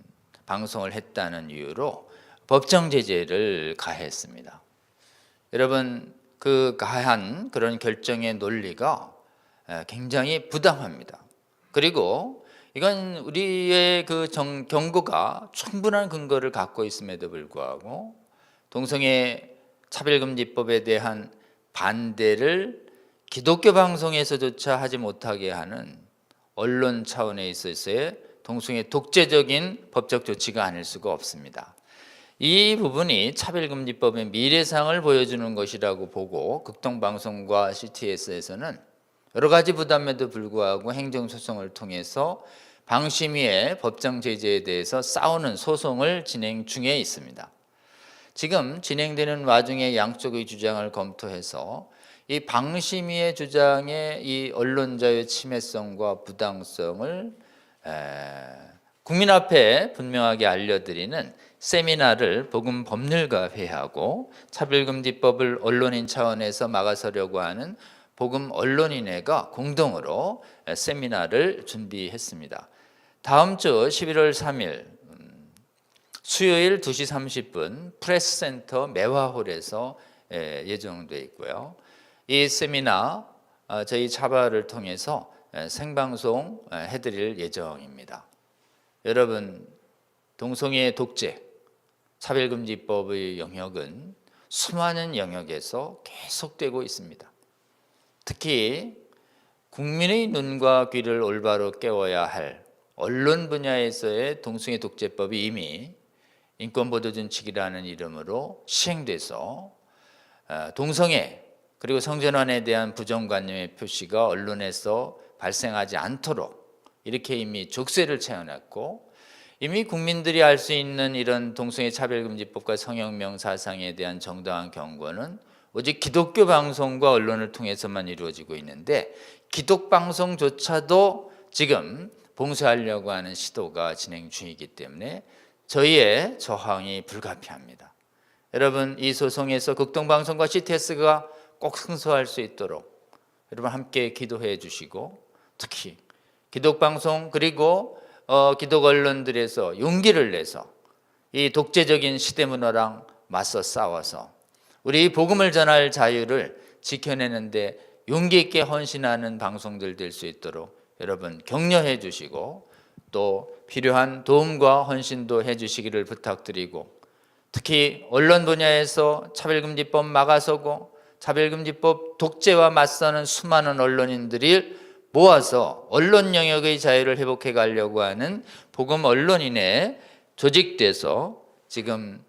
방송을 했다는 이유로 법정 제재를 가했습니다. 여러분 그 가한 그런 결정의 논리가 굉장히 부당합니다. 그리고 이건 우리의 그 경고가 충분한 근거를 갖고 있음에도 불구하고 동성애 차별금지법에 대한 반대를 기독교 방송에서조차 하지 못하게 하는 언론 차원에 있어서의 동성애 독재적인 법적 조치가 아닐 수가 없습니다. 이 부분이 차별금지법의 미래상을 보여주는 것이라고 보고 극동방송과 CTS에서는 여러 가지 부담에도 불구하고 행정소송을 통해서 방심위의 법정 제재에 대해서 싸우는 소송을 진행 중에 있습니다. 지금 진행되는 와중에 양쪽의 주장을 검토해서 이 방심위의 주장의 이 언론자유의 침해성과 부당성을 국민 앞에 분명하게 알려드리는 세미나를 복음법률가회하고 차별금지법을 언론인 차원에서 막아서려고 하는 복음 언론인회가 공동으로 세미나를 준비했습니다. 다음 주 11월 3일 수요일 2시 30분 프레스센터 매화홀에서 예정되어 있고요. 이 세미나 저희 차발을 통해서 생방송 해드릴 예정입니다. 여러분, 동성애 독재, 차별금지법의 영역은 수많은 영역에서 계속되고 있습니다. 특히 국민의 눈과 귀를 올바로 깨워야 할 언론 분야에서의 동성애 독재법이 이미 인권보도준칙이라는 이름으로 시행돼서 동성애 그리고 성전환에 대한 부정관념의 표시가 언론에서 발생하지 않도록 이렇게 이미 족쇄를 채워놨고, 이미 국민들이 알 수 있는 이런 동성애 차별금지법과 성혁명 사상에 대한 정당한 경고는 오직 기독교 방송과 언론을 통해서만 이루어지고 있는데, 기독방송조차도 지금 봉쇄하려고 하는 시도가 진행 중이기 때문에 저희의 저항이 불가피합니다. 여러분, 이 소송에서 극동방송과 CTS가 꼭 승소할 수 있도록 여러분 함께 기도해 주시고, 특히 기독방송 그리고 기독 언론들에서 용기를 내서 이 독재적인 시대 문화랑 맞서 싸워서 우리 복음을 전할 자유를 지켜내는데 용기 있게 헌신하는 방송들 될 수 있도록 여러분 격려해 주시고, 또 필요한 도움과 헌신도 해 주시기를 부탁드리고, 특히 언론 분야에서 차별금지법 막아서고 차별금지법 독재와 맞서는 수많은 언론인들이 모아서 언론 영역의 자유를 회복해 가려고 하는 복음 언론인에 조직돼서 지금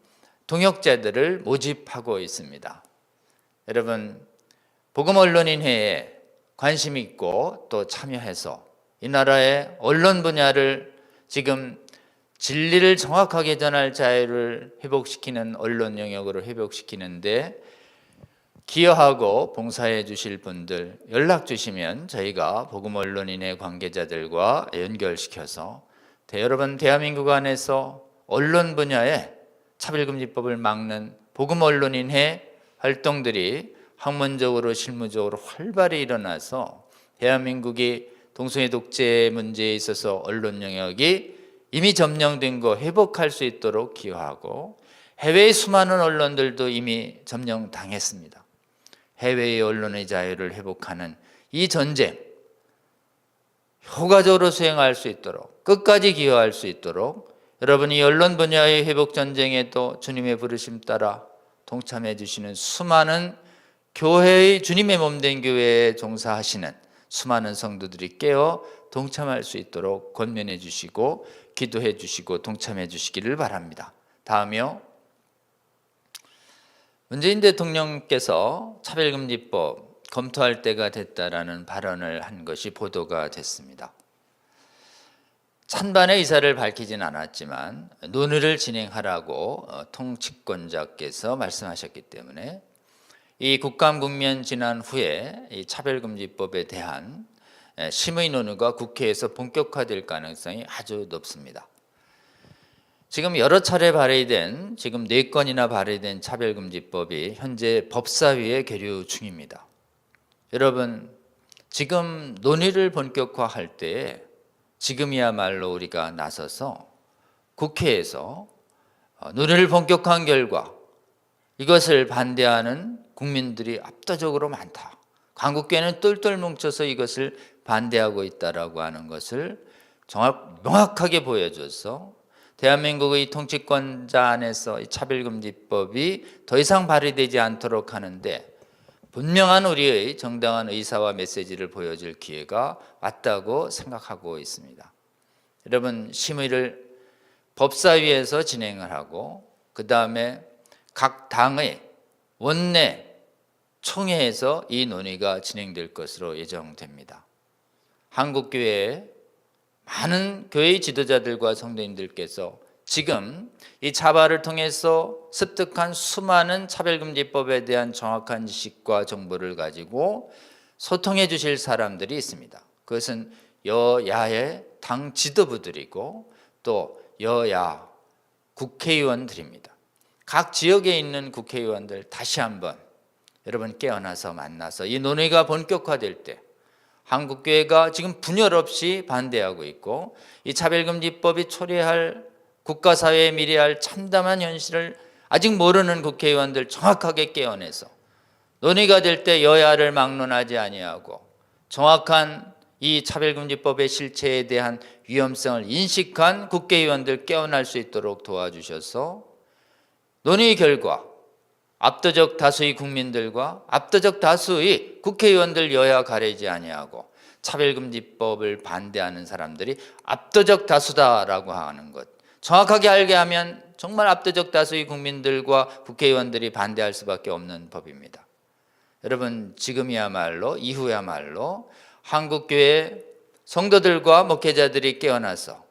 동역자들을 모집하고 있습니다. 여러분, 복음 언론인회에 관심 있고 또 참여해서 이 나라의 언론 분야를 지금 진리를 정확하게 전할 자유를 회복시키는 언론 영역으로 회복시키는데 기여하고 봉사해 주실 분들 연락 주시면 저희가 복음 언론인의 관계자들과 연결시켜서 여러분 대한민국 안에서 언론 분야에 차별금지법을 막는 복음 언론인의 활동들이 학문적으로 실무적으로 활발히 일어나서 대한민국이 동성애 독재 문제에 있어서 언론 영역이 이미 점령된 거 회복할 수 있도록 기여하고, 해외의 수많은 언론들도 이미 점령당했습니다. 해외의 언론의 자유를 회복하는 이 전쟁 효과적으로 수행할 수 있도록 끝까지 기여할 수 있도록 여러분이 언론 분야의 회복 전쟁에도 주님의 부르심 따라 동참해 주시는 수많은 교회의 주님의 몸된 교회에 종사하시는 수많은 성도들이 깨어 동참할 수 있도록 권면해 주시고 기도해 주시고 동참해 주시기를 바랍니다. 다음이요. 문재인 대통령께서 차별금지법 검토할 때가 됐다라는 발언을 한 것이 보도가 됐습니다. 찬반의 의사를 밝히진 않았지만 논의를 진행하라고 통치권자께서 말씀하셨기 때문에 이 국감 국면 지난 후에 이 차별금지법에 대한 심의 논의가 국회에서 본격화될 가능성이 아주 높습니다. 지금 여러 차례 발의된, 지금 4건이나 발의된 차별금지법이 현재 법사위에 계류 중입니다. 여러분, 지금 논의를 본격화할 때 지금이야말로 우리가 나서서 국회에서 논의를 본격화한 결과 이것을 반대하는 국민들이 압도적으로 많다. 강국교회는 똘똘 뭉쳐서 이것을 반대하고 있다라고 하는 것을 명확하게 보여줘서 대한민국의 통치권자 안에서 이 차별금지법이 더 이상 발의되지 않도록 하는데 분명한 우리의 정당한 의사와 메시지를 보여줄 기회가 왔다고 생각하고 있습니다. 여러분, 심의를 법사위에서 진행을 하고 그 다음에 각 당의 원내 총회에서 이 논의가 진행될 것으로 예정됩니다. 한국교회의 많은 교회의 지도자들과 성도님들께서 지금 이 차발을 통해서 습득한 수많은 차별금지법에 대한 정확한 지식과 정보를 가지고 소통해 주실 사람들이 있습니다. 그것은 여야의 당 지도부들이고 또 여야 국회의원들입니다. 각 지역에 있는 국회의원들 다시 한번 여러분 깨어나서 만나서 이 논의가 본격화될 때 한국교회가 지금 분열 없이 반대하고 있고 이 차별금지법이 초래할 국가사회에 미래할 참담한 현실을 아직 모르는 국회의원들 정확하게 깨어내서 논의가 될 때 여야를 막론하지 아니하고 정확한 이 차별금지법의 실체에 대한 위험성을 인식한 국회의원들 깨어날 수 있도록 도와주셔서 논의 결과 압도적 다수의 국민들과 압도적 다수의 국회의원들 여야 가리지 아니하고 차별금지법을 반대하는 사람들이 압도적 다수다라고 하는 것, 정확하게 알게 하면 정말 압도적 다수의 국민들과 국회의원들이 반대할 수밖에 없는 법입니다. 여러분, 지금이야말로 이후야말로 한국교회 성도들과 목회자들이 깨어나서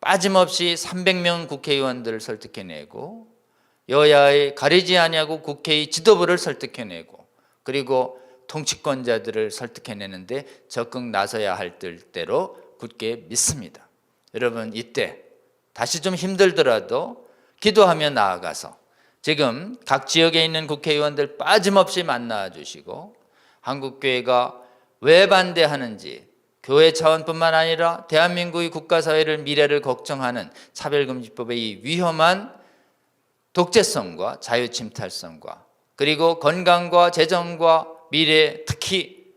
빠짐없이 300명 국회의원들을 설득해내고 여야의 가리지 아니하고 국회의 지도부를 설득해내고 그리고 통치권자들을 설득해내는데 적극 나서야 할 때로 굳게 믿습니다. 여러분, 이때 다시 좀 힘들더라도 기도하며 나아가서 지금 각 지역에 있는 국회의원들 빠짐없이 만나 주시고 한국교회가 왜 반대하는지 교회 차원뿐만 아니라 대한민국의 국가사회를 미래를 걱정하는 차별금지법의 이 위험한 독재성과 자유침탈성과 그리고 건강과 재정과 미래, 특히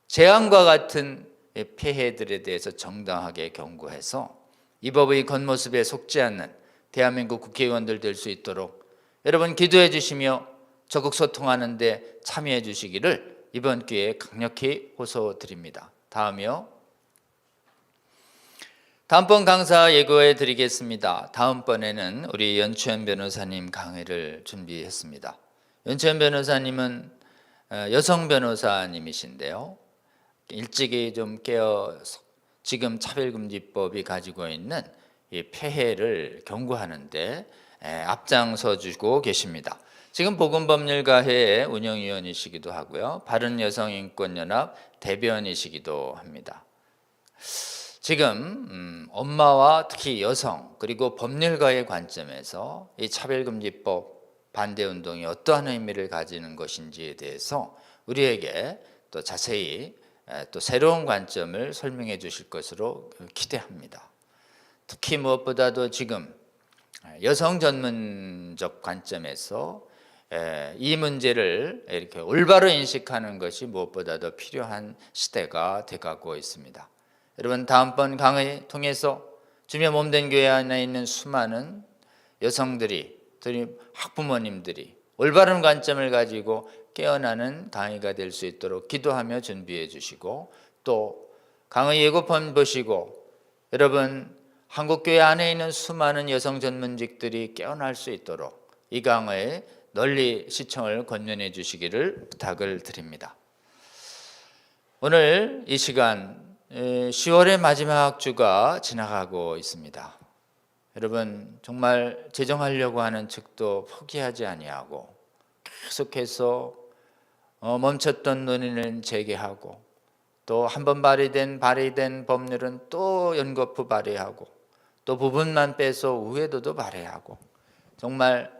재앙과 같은 폐해들에 대해서 정당하게 경고해서 이 법의 겉모습에 속지 않는 대한민국 국회의원들 될 수 있도록 여러분 기도해 주시며 적극 소통하는 데 참여해 주시기를 이번 기회에 강력히 호소드립니다. 다음번 강사 예고해 드리겠습니다. 다음번에는 우리 연추현 변호사님 강의를 준비했습니다. 연추현 변호사님은 여성 변호사님이신데요. 일찍이 좀 깨어서 지금 차별금지법이 가지고 있는 이 폐해를 경고하는데 앞장서 주고 계십니다. 지금 보건법률가회의 운영위원이시기도 하고요. 바른여성인권연합 대변이시기도 합니다. 지금 엄마와 특히 여성 그리고 법률가의 관점에서 이 차별금지법 반대운동이 어떠한 의미를 가지는 것인지에 대해서 우리에게 또 자세히 또 새로운 관점을 설명해 주실 것으로 기대합니다. 특히 무엇보다도 지금 여성 전문적 관점에서 이 문제를 이렇게 올바로 인식하는 것이 무엇보다도 필요한 시대가 돼가고 있습니다. 여러분, 다음번 강의 통해서 주님의 몸된 교회 안에 있는 수많은 여성들이, 학부모님들이 올바른 관점을 가지고 깨어나는 강의가 될 수 있도록 기도하며 준비해 주시고 또 강의 예고편 보시고 여러분 한국교회 안에 있는 수많은 여성 전문직들이 깨어날 수 있도록 이 강의 널리 시청을 권면해 주시기를 부탁을 드립니다. 오늘 이 시간 10월의 마지막 주가 지나가고 있습니다. 여러분 정말 제정하려고 하는 측도 포기하지 아니하고 계속해서 멈췄던 논의는 재개하고 또 한 번 발의된 법률은 또 연거푸 발의하고 또 부분만 빼서 우회도도 발의하고 정말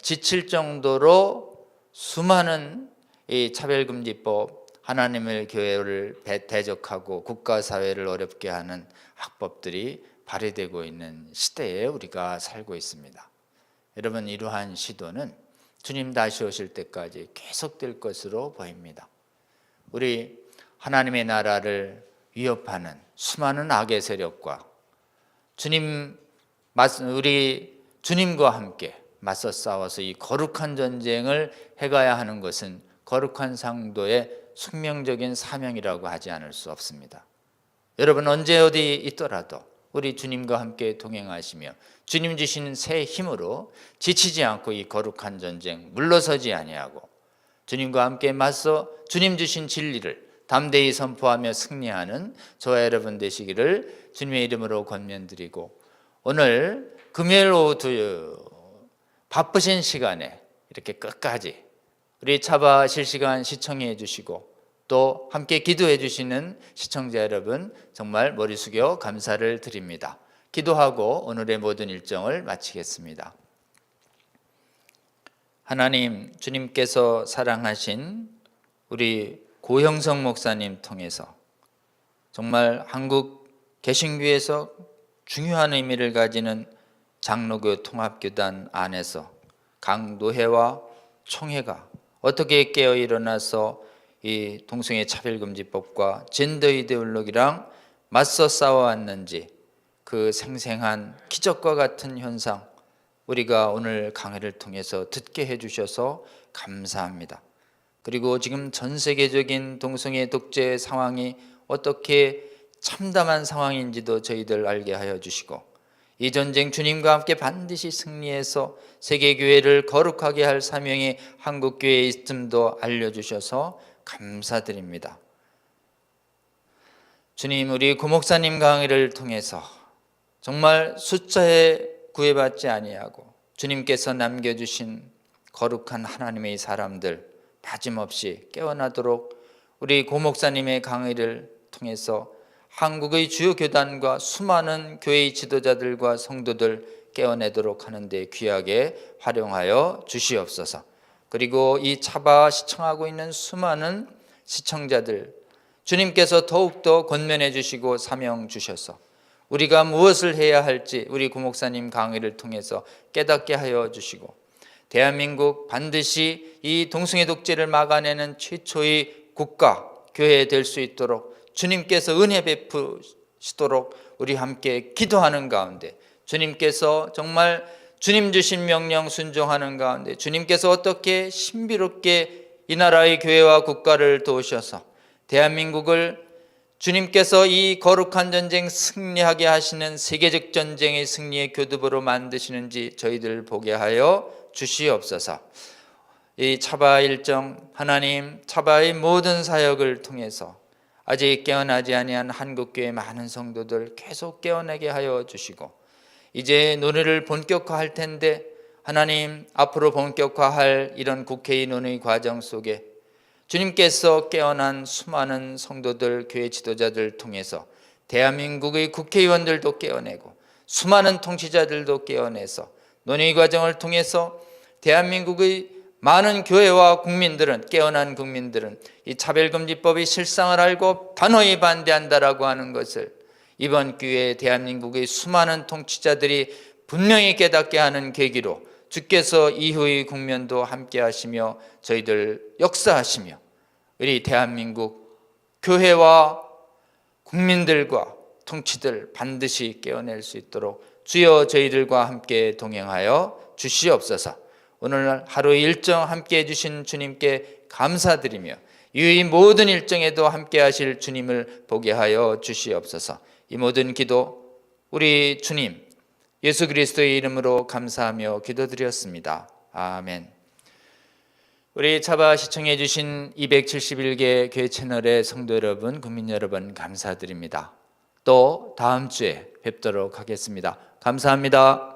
지칠 정도로 수많은 이 차별금지법 하나님의 교회를 대적하고 국가사회를 어렵게 하는 학법들이 발의되고 있는 시대에 우리가 살고 있습니다. 여러분 이러한 시도는 주님 다시 오실 때까지 계속될 것으로 보입니다. 우리 하나님의 나라를 위협하는 수많은 악의 세력과 우리 주님과 함께 맞서 싸워서 이 거룩한 전쟁을 해가야 하는 것은 거룩한 상도의 숙명적인 사명이라고 하지 않을 수 없습니다. 여러분 언제 어디 있더라도 우리 주님과 함께 동행하시며 주님 주시는 새 힘으로 지치지 않고 이 거룩한 전쟁 물러서지 아니하고 주님과 함께 맞서 주님 주신 진리를 담대히 선포하며 승리하는 저와 여러분 되시기를 주님의 이름으로 권면드리고 오늘 금요일 오후 바쁘신 시간에 이렇게 끝까지 우리 차바 실시간 시청해 주시고 또 함께 기도해 주시는 시청자 여러분 정말 머리 숙여 감사를 드립니다. 기도하고 오늘의 모든 일정을 마치겠습니다. 하나님, 주님께서 사랑하신 우리 고형성 목사님 통해서 정말 한국 개신교에서 중요한 의미를 가지는 장로교 통합교단 안에서 각 노회와 총회가 어떻게 깨어 일어나서 이 동성애 차별금지법과 젠더 이데올로기랑 맞서 싸워왔는지 그 생생한 기적과 같은 현상 우리가 오늘 강의를 통해서 듣게 해주셔서 감사합니다. 그리고 지금 전 세계적인 동성애 독재 상황이 어떻게 참담한 상황인지도 저희들 알게 하여 주시고 이 전쟁 주님과 함께 반드시 승리해서 세계교회를 거룩하게 할 사명이 한국교회에 있음도 알려주셔서 감사드립니다. 주님, 우리 고목사님 강의를 통해서 정말 숫자에 구애받지 아니하고 주님께서 남겨주신 거룩한 하나님의 사람들 빠짐없이 깨어나도록 우리 고목사님의 강의를 통해서 한국의 주요 교단과 수많은 교회의 지도자들과 성도들 깨어내도록 하는데 귀하게 활용하여 주시옵소서. 그리고 이 차바 시청하고 있는 수많은 시청자들 주님께서 더욱더 권면해 주시고 사명 주셔서 우리가 무엇을 해야 할지 우리 고목사님 강의를 통해서 깨닫게 하여 주시고 대한민국 반드시 이 동성애 독재를 막아내는 최초의 국가 교회 될 수 있도록 주님께서 은혜 베푸시도록 우리 함께 기도하는 가운데 주님께서 정말 주님 주신 명령 순종하는 가운데 주님께서 어떻게 신비롭게 이 나라의 교회와 국가를 도우셔서 대한민국을 주님께서 이 거룩한 전쟁 승리하게 하시는 세계적 전쟁의 승리의 교두보로 만드시는지 저희들 보게 하여 주시옵소서. 이 차바 일정 하나님 차바의 모든 사역을 통해서 아직 깨어나지 아니한 한국교회 많은 성도들 계속 깨어나게 하여 주시고 이제 논의를 본격화할 텐데 하나님 앞으로 본격화할 이런 국회의 논의 과정 속에 주님께서 깨어난 수많은 성도들 교회 지도자들 통해서 대한민국의 국회의원들도 깨어내고 수많은 통치자들도 깨어내서 논의 과정을 통해서 대한민국의 많은 교회와 국민들은 깨어난 국민들은 이 차별금지법의 실상을 알고 단호히 반대한다라고 하는 것을 이번 기회에 대한민국의 수많은 통치자들이 분명히 깨닫게 하는 계기로 주께서 이후의 국면도 함께 하시며 저희들 역사하시며 우리 대한민국 교회와 국민들과 통치들 반드시 깨어낼 수 있도록 주여 저희들과 함께 동행하여 주시옵소서. 오늘 하루의 일정 함께 해주신 주님께 감사드리며 이 모든 일정에도 함께 하실 주님을 보게 하여 주시옵소서. 이 모든 기도 우리 주님 예수 그리스도의 이름으로 감사하며 기도드렸습니다. 아멘. 우리 차바 시청해 주신 271개 교회 채널의 성도 여러분, 국민 여러분 감사드립니다. 또 다음 주에 뵙도록 하겠습니다. 감사합니다.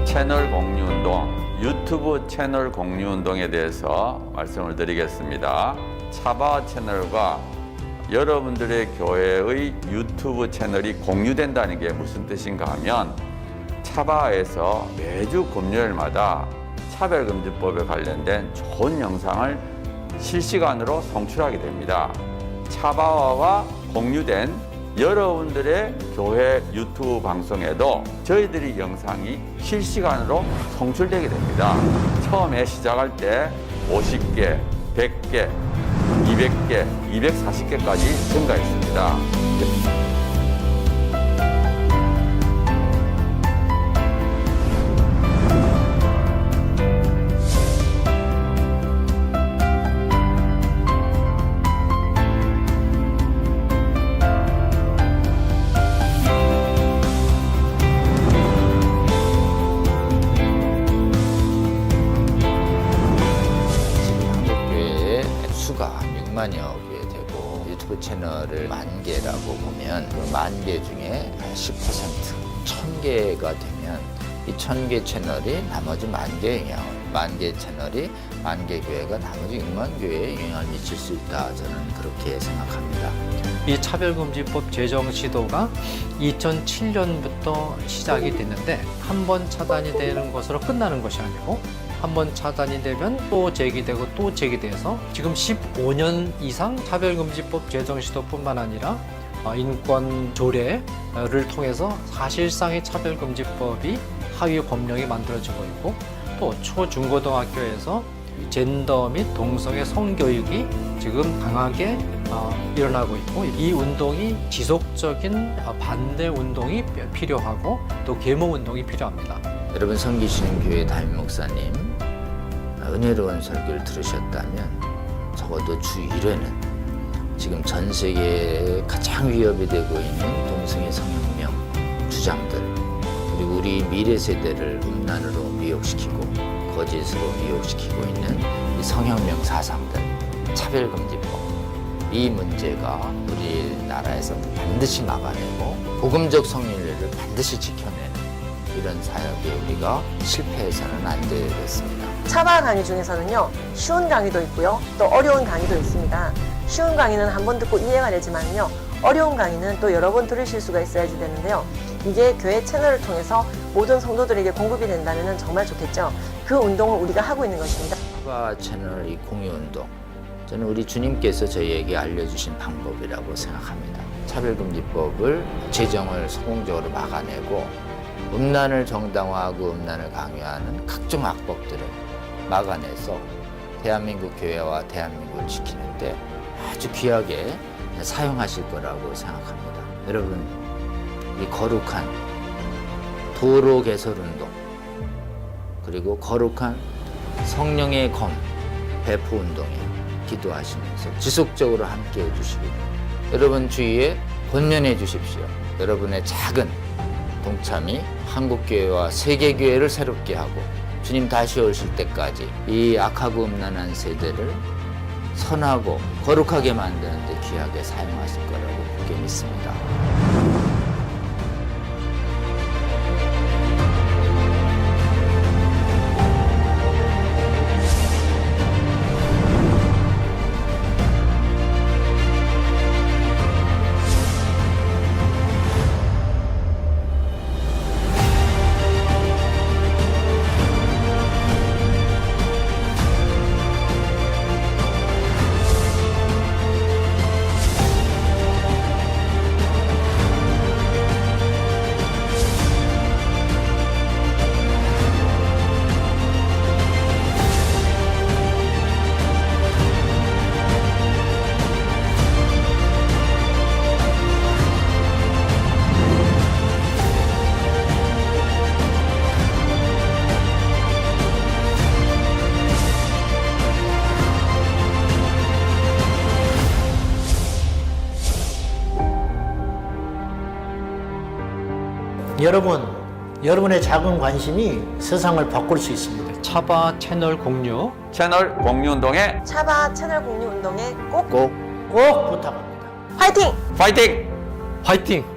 채널 공유운동, 유튜브 채널 공유운동에 대해서 말씀을 드리겠습니다. 차바 채널과 여러분들의 교회의 유튜브 채널이 공유된다는 게 무슨 뜻인가 하면 차바에서 매주 금요일마다 차별금지법에 관련된 좋은 영상을 실시간으로 송출하게 됩니다. 차바와가 공유된 여러분들의 교회 유튜브 방송에도 저희들이 영상이 실시간으로 송출되게 됩니다. 처음에 시작할 때 50개, 100개, 200개, 240개까지 증가했습니다. 채널을 10,000개라고 보면 그 10,000개 중에 10%, 1,000개가 되면 이 1,000개 채널이 나머지 10,000개의 영향을 10,000개 채널이 10,000개 교회가 나머지 6만 교회에 영향을 미칠 수 있다. 저는 그렇게 생각합니다. 이 차별금지법 제정 시도가 2007년부터 시작이 됐는데 한 번 차단이 되는 것으로 끝나는 것이 아니고 한 번 차단이 되면 또 제기되고 또 제기돼서 지금 15년 이상 차별금지법 제정 시도뿐만 아니라 인권 조례를 통해서 사실상의 차별금지법이 하위 법령이 만들어지고 있고 또 초중고등학교에서 젠더 및 동성애 성교육이 지금 강하게 일어나고 있고 이 운동이 지속적인 반대 운동이 필요하고 또 계몽 운동이 필요합니다. 여러분 섬기시는 교회 담임 목사님 은혜로운 설교를 들으셨다면 적어도 주 1회는 지금 전 세계에 가장 위협이 되고 있는 동성애 성혁명 주장들 그리고 우리 미래 세대를 음란으로 미혹시키고 거짓으로 미혹시키고 있는 이 성혁명 사상들 차별금지법 이 문제가 우리나라에서 반드시 막아내고 복음적 성윤리를 반드시 지켜내는 이런 사역에 우리가 실패해서는 안 되겠습니다. 차바 강의 중에서는요, 쉬운 강의도 있고요, 또 어려운 강의도 있습니다. 쉬운 강의는 한 번 듣고 이해가 되지만요, 어려운 강의는 또 여러 번 들으실 수가 있어야지 되는데요. 이게 교회 채널을 통해서 모든 성도들에게 공급이 된다면 정말 좋겠죠. 그 운동을 우리가 하고 있는 것입니다. 차바 채널 이 공유 운동 저는 우리 주님께서 저희에게 알려주신 방법이라고 생각합니다. 차별금지법을 제정을 성공적으로 막아내고 음란을 정당화하고 음란을 강요하는 각종 악법들을 막아내서 대한민국 교회와 대한민국을 지키는데 아주 귀하게 사용하실 거라고 생각합니다. 여러분, 이 거룩한 도로 개설 운동 그리고 거룩한 성령의 검 배포 운동에 기도하시면서 지속적으로 함께 해주시길 여러분 주위에 권면해 주십시오. 여러분의 작은 동참이 한국교회와 세계교회를 새롭게 하고 주님 다시 오실 때까지 이 악하고 음란한 세대를 선하고 거룩하게 만드는 데 귀하게 사용하실 거라고 굳게 믿습니다. 여러분의 작은 관심이 세상을 바꿀 수 있습니다. 차바 채널 공유 채널 공유 운동에 차바 채널 공유 운동에 꼭 꼭 꼭 부탁합니다. 화이팅! 파이팅! 화이팅!